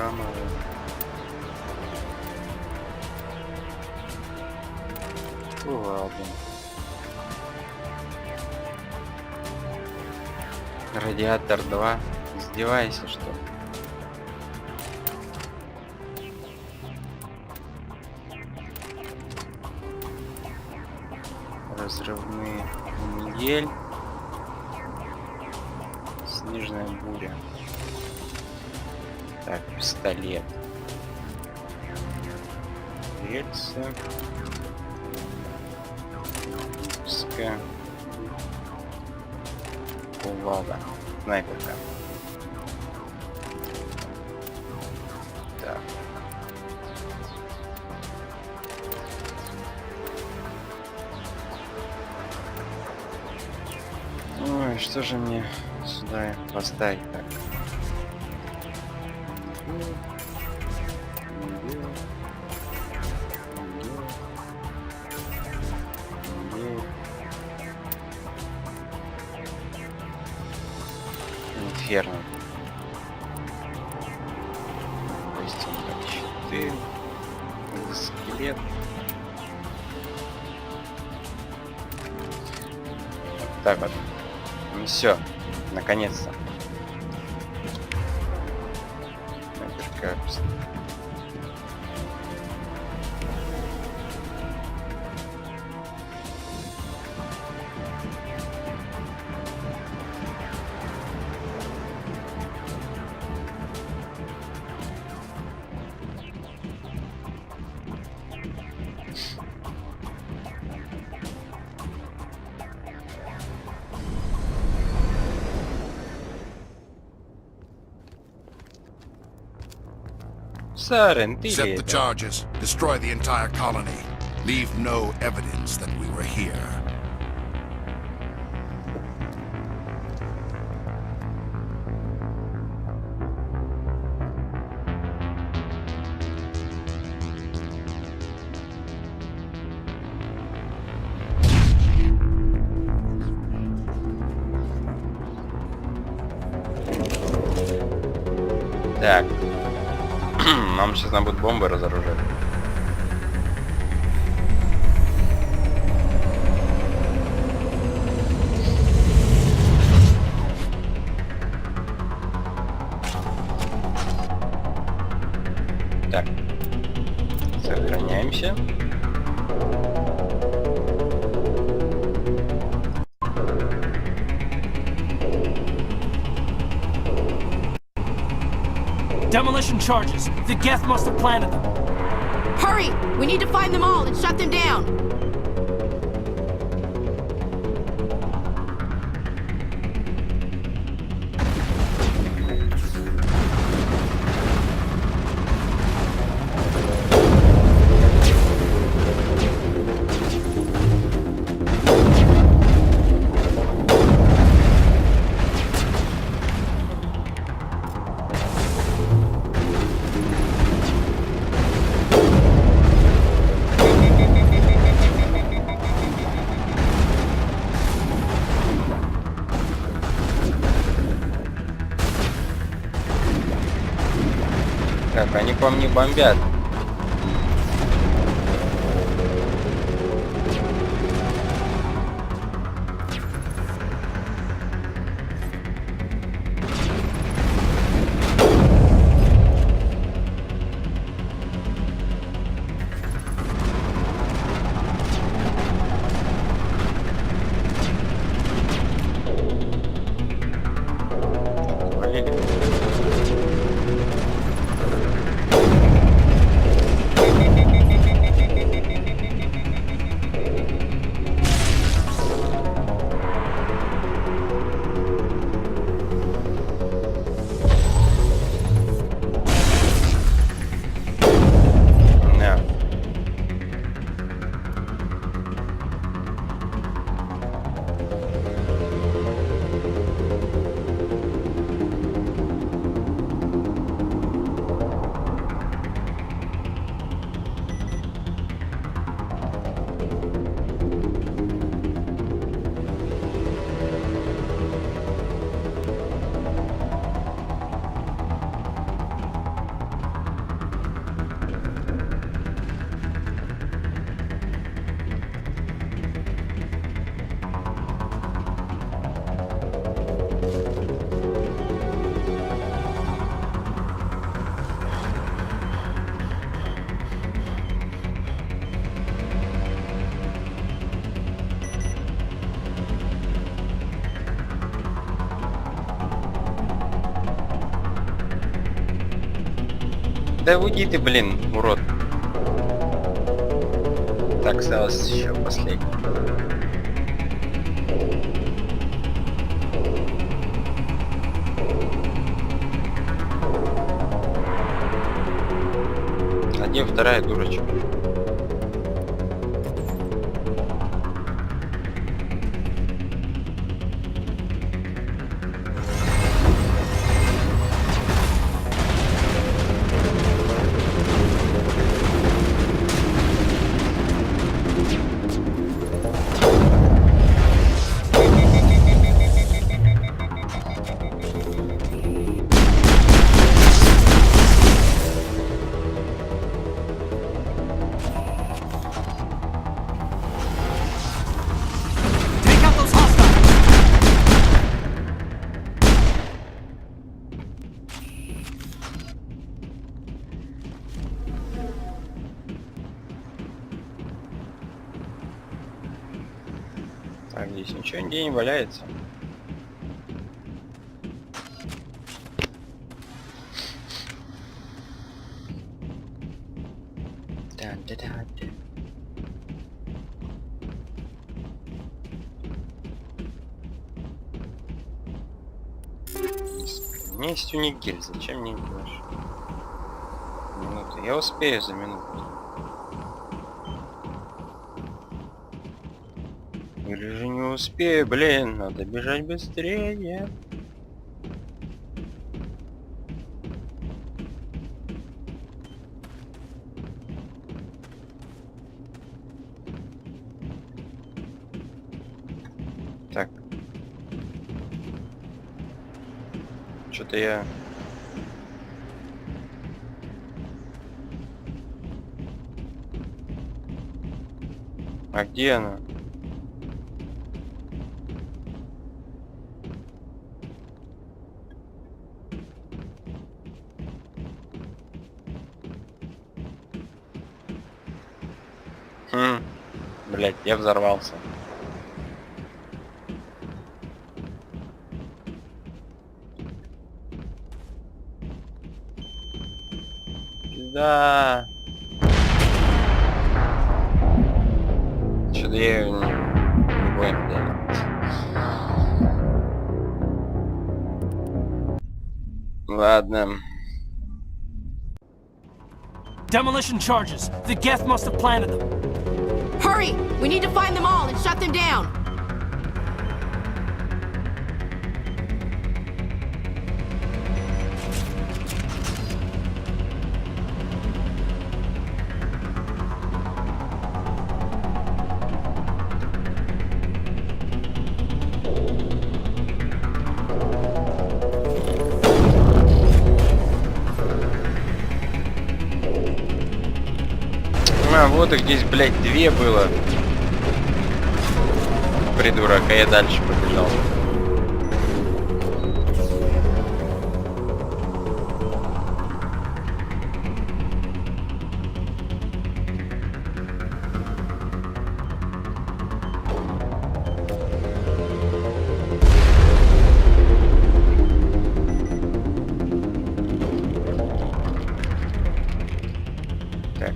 храмовый. Ладно. Радиатор 2. Издевайся, что ли? Разрывные недель. Снежная буря. Так, пистолет. Рельсы. Пуска. Кувалда. Снайперка. Так. Ой, что же мне сюда поставить так? Инферно. Допустим, 4. Скелет. Вот так вот. Ну все, наконец-то. Set the charges. Destroy the entire colony. Leave no evidence that we were here. Так. Нам сейчас надо будет бомбы разоружать. Так. Сохраняемся. Demolition charges. The Geth must have planted them. Hurry! We need to find them all and shut them down. Так, они по мне бомбят. Да уйди ты, блин, урод. Так, осталось еще последний. А где вторая дурочка? Так, здесь ничего нигде не валяется. У меня есть уникель, зачем мне больше? Минуту. Я успею за минуту. Или же не успею, блин, надо бежать быстрее. Так. Что-то я... А где она? Блять, я взорвался. Да. Что-то я не понял, да. Ладно. Demolition charges. The Geth must have planted them. Hurry! We need to find them all and shut them down. А, вот их здесь, блядь, две было. Придурок, а я дальше побежал. Так.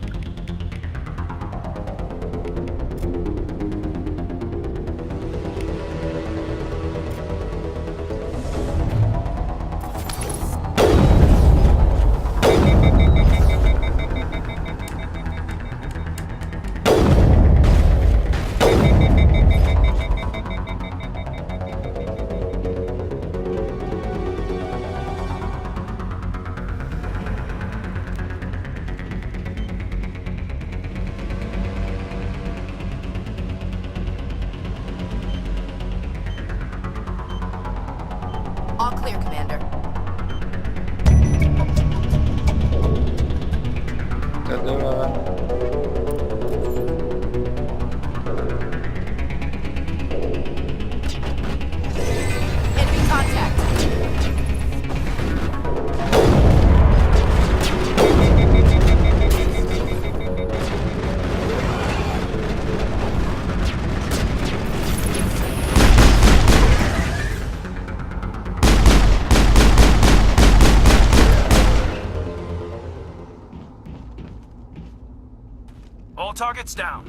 All targets down.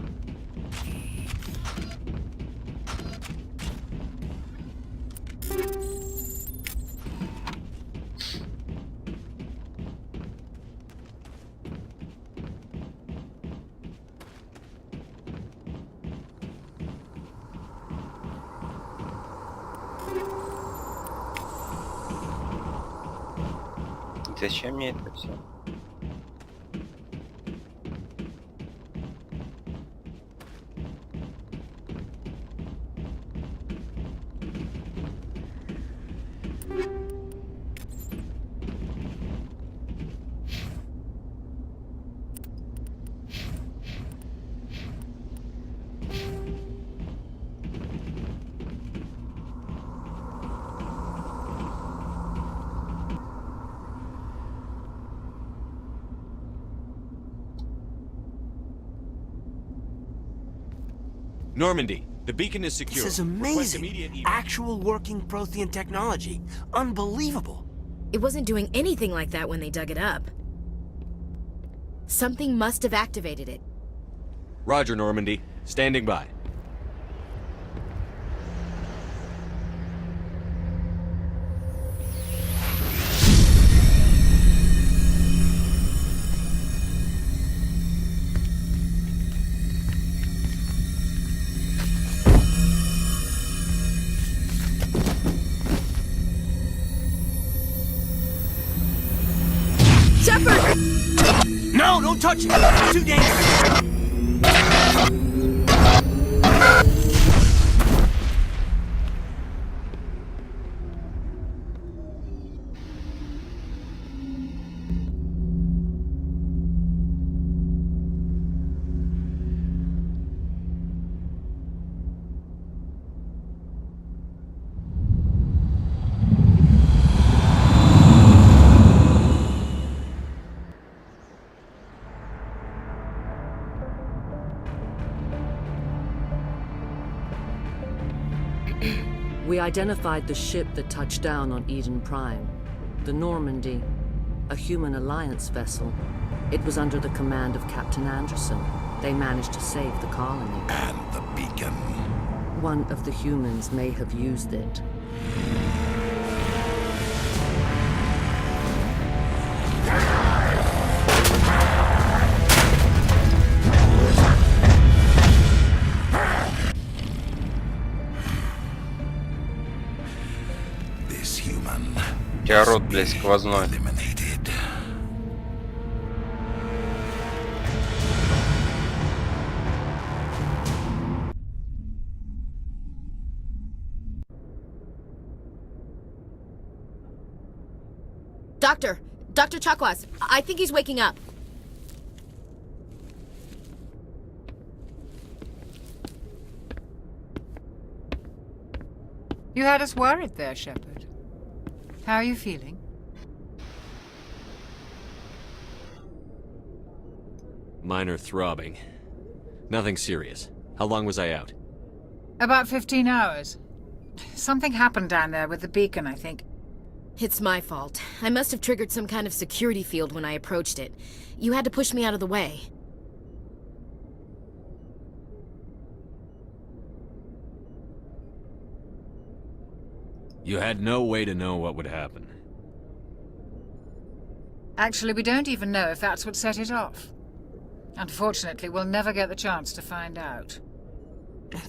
Зачем мне это все? Normandy, the beacon is secure. This is amazing. Actual working Prothean technology. Unbelievable. It wasn't doing anything like that when they dug it up. Something must have activated it. Roger, Normandy. Standing by. Shepard! No, don't touch it! It's too dangerous! We identified the ship that touched down on Eden Prime. The Normandy, a human alliance vessel. It was under the command of Captain Anderson. They managed to save the colony. And the beacon. One of the humans may have used it. У тебя рот, блядь, сквозной. Dr. Chakwas, I think he's waking up. You had us worried there, Shepard. How are you feeling? Minor throbbing. Nothing serious. How long was I out? About 15 hours. Something happened down there with the beacon, I think. It's my fault. I must have triggered some kind of security field when I approached it. You had to push me out of the way. You had no way to know what would happen. Actually, we don't even know if that's what set it off. Unfortunately, we'll never get the chance to find out.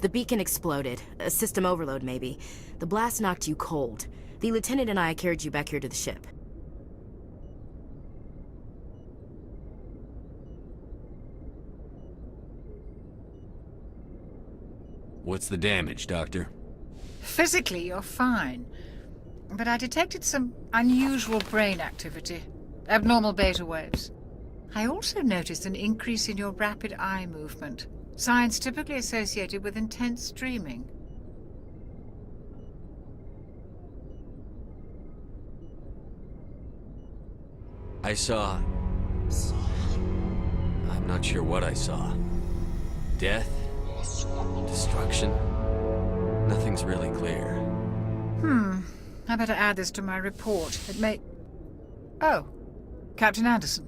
The beacon exploded. A system overload, maybe. The blast knocked you cold. The lieutenant and I carried you back here to the ship. What's the damage, Doctor? Physically, you're fine. But I detected some unusual brain activity. Abnormal beta waves. I also noticed an increase in your rapid eye movement. Signs typically associated with intense dreaming. I saw... I'm not sure what I saw. Death? Destruction? Nothing's really clear. I better add this to my report. It may... Oh, Captain Anderson.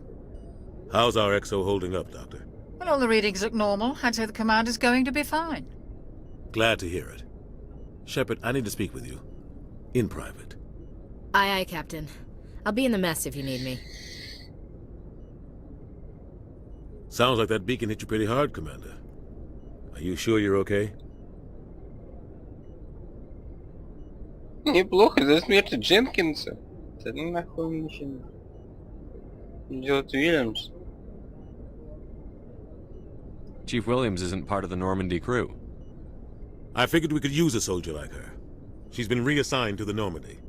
How's our XO holding up, Doctor? Well, all the readings look normal. I'd say the commander's going to be fine. Glad to hear it. Shepard, I need to speak with you. In private. Aye, aye, Captain. I'll be in the mess if you need me. Sounds like that beacon hit you pretty hard, Commander. Are you sure you're okay? Неплохо, за смерть Дженкинса. Это нахуй ничего. Делает Уильямс. Chief Williams isn't part of the Normandy crew. I figured we could use a soldier like her. She's been reassigned to the Normandy.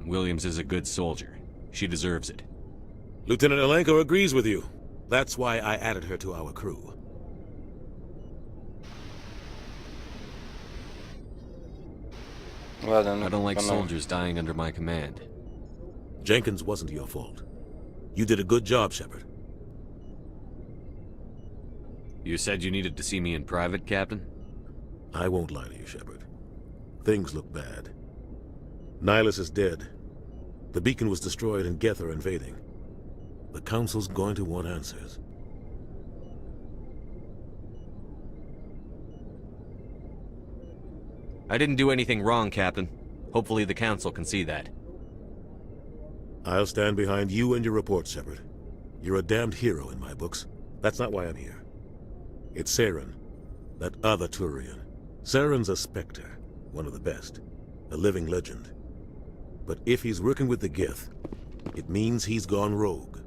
Williams is a good soldier. She deserves it. Lieutenant Alenko agrees with you. That's why I added her to our crew. I don't like soldiers dying under my command. Jenkins wasn't your fault. You did a good job, Shepard. You said you needed to see me in private, Captain? I won't lie to you, Shepard. Things look bad. Nihilus is dead. The beacon was destroyed and Geth are invading. The Council's going to want answers. I didn't do anything wrong, Captain. Hopefully the Council can see that. I'll stand behind you and your report, Shepard. You're a damned hero in my books. That's not why I'm here. It's Saren, that other Turian. Saren's a Spectre, one of the best. A living legend. But if he's working with the Geth, it means he's gone rogue.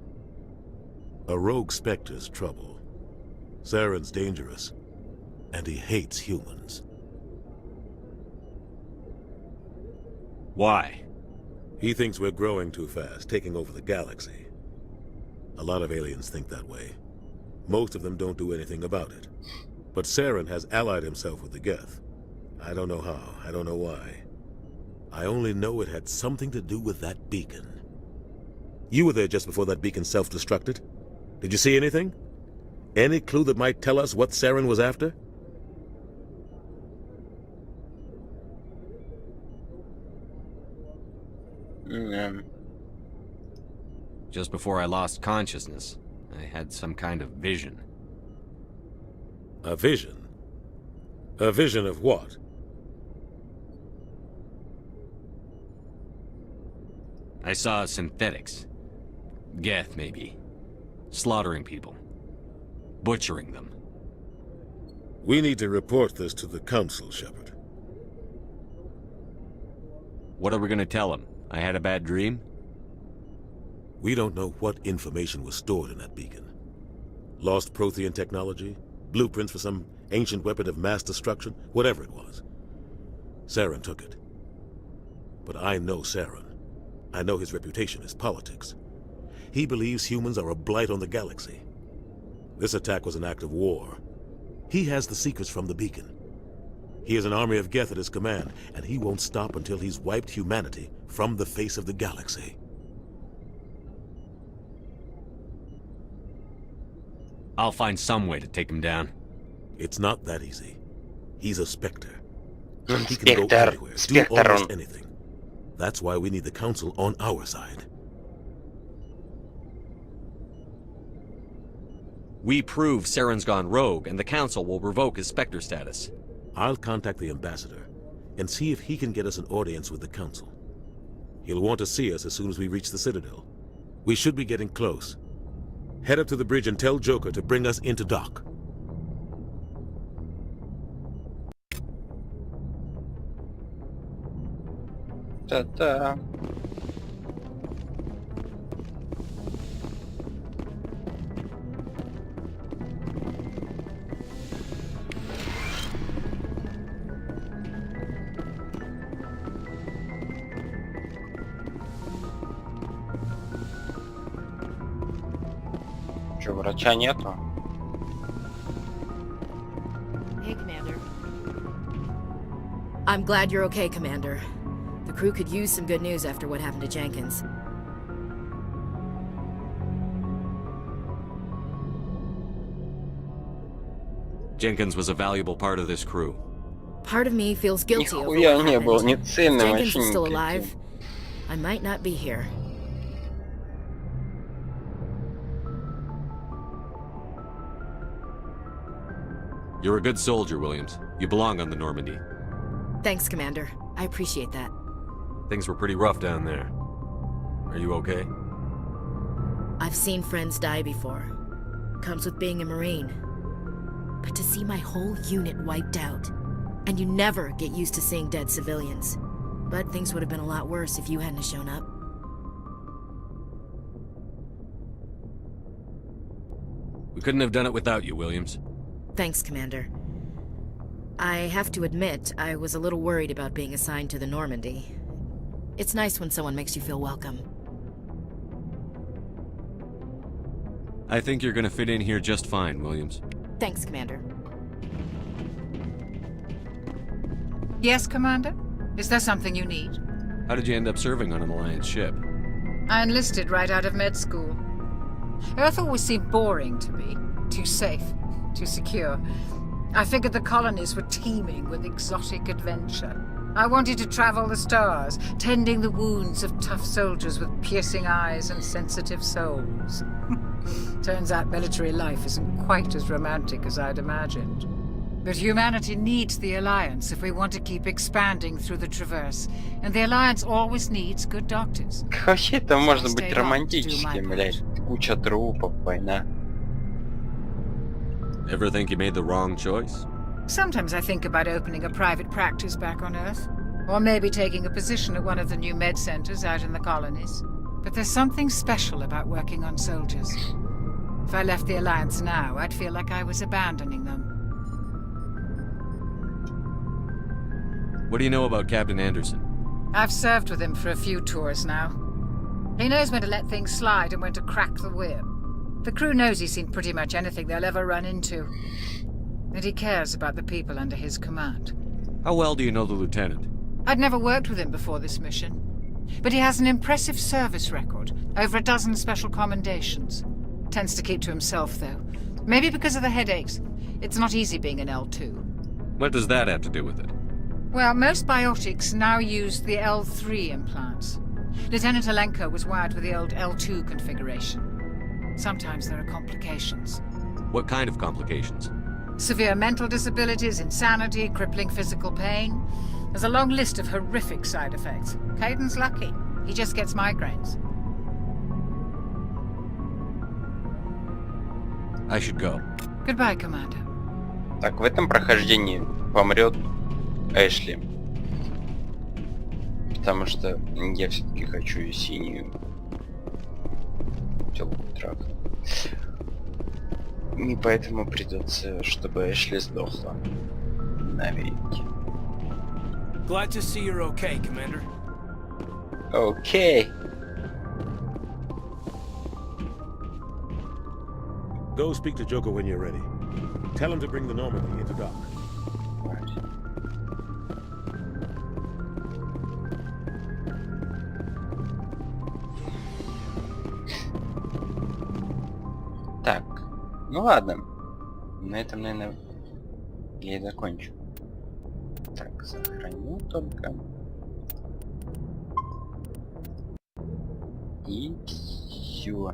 A rogue Spectre's trouble. Saren's dangerous, and he hates humans. Why? He thinks we're growing too fast, taking over the galaxy. A lot of aliens think that way. Most of them don't do anything about it. But Saren has allied himself with the Geth. I don't know how, I don't know why. I only know it had something to do with that beacon. You were there just before that beacon self-destructed. Did you see anything? Any clue that might tell us what Saren was after? Just before I lost consciousness, I had some kind of vision. A vision? A vision of what? I saw synthetics. Geth, maybe. Slaughtering people. Butchering them. We need to report this to the Council, Shepard. What are we gonna tell them? I had a bad dream? We don't know what information was stored in that beacon. Lost Prothean technology? Blueprints for some ancient weapon of mass destruction? Whatever it was. Saren took it. But I know Saren. I know his reputation is politics. He believes humans are a blight on the galaxy. This attack was an act of war. He has the secrets from the beacon. He has an army of Geth at his command, and he won't stop until he's wiped humanity from the face of the galaxy. I'll find some way to take him down. It's not that easy. He's a Spectre. He can go anywhere, do almost anything. That's why we need the Council on our side. We prove Saren's gone rogue, and the Council will revoke his Spectre status. I'll contact the Ambassador and see if he can get us an audience with the Council. He'll want to see us as soon as we reach the Citadel. We should be getting close. Head up to the bridge and tell Joker to bring us into dock. Ta-ta. Чё, врача нету? Hey, Commander. I'm glad you're okay, Commander. The crew could use some good news after what happened to Jenkins. Jenkins was a valuable part of this crew. Part of me feels guilty over Нихуя what не happened. был, не If ценным, Jenkins вообще was не still кретин. alive, I might not be here. You're a good soldier, Williams. You belong on the Normandy. Thanks, Commander. I appreciate that. Things were pretty rough down there. Are you okay? I've seen friends die before. Comes with being a Marine. But to see my whole unit wiped out, and you never get used to seeing dead civilians. But things would have been a lot worse if you hadn't shown up. We couldn't have done it without you, Williams. Thanks, Commander. I have to admit, I was a little worried about being assigned to the Normandy. It's nice when someone makes you feel welcome. I think you're gonna fit in here just fine, Williams. Thanks, Commander. Yes, Commander? Is there something you need? How did you end up serving on an Alliance ship? I enlisted right out of med school. Earth always seemed boring to me. Too safe, too secure. I figured the colonies were teeming with exotic adventure. I wanted to travel the stars, tending the wounds of tough soldiers with piercing eyes and sensitive souls. Turns out military life isn't quite as romantic as I'd imagined. But humanity needs the Alliance if we want to keep expanding through the Traverse. And the Alliance always needs good doctors. Вообще это можно быть романтическим, блядь. Куча трупов, война. Ever think you made the wrong choice? Sometimes I think about opening a private practice back on Earth. Or maybe taking a position at one of the new med centers out in the colonies. But there's something special about working on soldiers. If I left the Alliance now, I'd feel like I was abandoning them. What do you know about Captain Anderson? I've served with him for a few tours now. He knows when to let things slide and when to crack the whip. The crew knows he's seen pretty much anything they'll ever run into. And he cares about the people under his command. How well do you know the lieutenant? I'd never worked with him before this mission. But he has an impressive service record, over a dozen special commendations. Tends to keep to himself, though. Maybe because of the headaches. It's not easy being an L2. What does that have to do with it? Well, most biotics now use the L3 implants. Lieutenant Alenko was wired with the old L2 configuration. Sometimes there are complications. What kind of complications? Severe mental disabilities, insanity, crippling physical pain. There's a long list of horrific side effects. Caden's lucky. He just gets migraines. I should go. Goodbye, Commander. Так, в этом прохождении помрет Эшли. Потому что я все-таки хочу и синюю телку трахнуть. И поэтому придется, чтобы Эшли сдохла. Навеки. Glad to see you're okay, Commander. Окей. Go speak to Joker when you're ready. Tell him to bring the Normandy into dock. Так, ну ладно. На этом, наверное, я и закончу. Так, сохраню только. И все.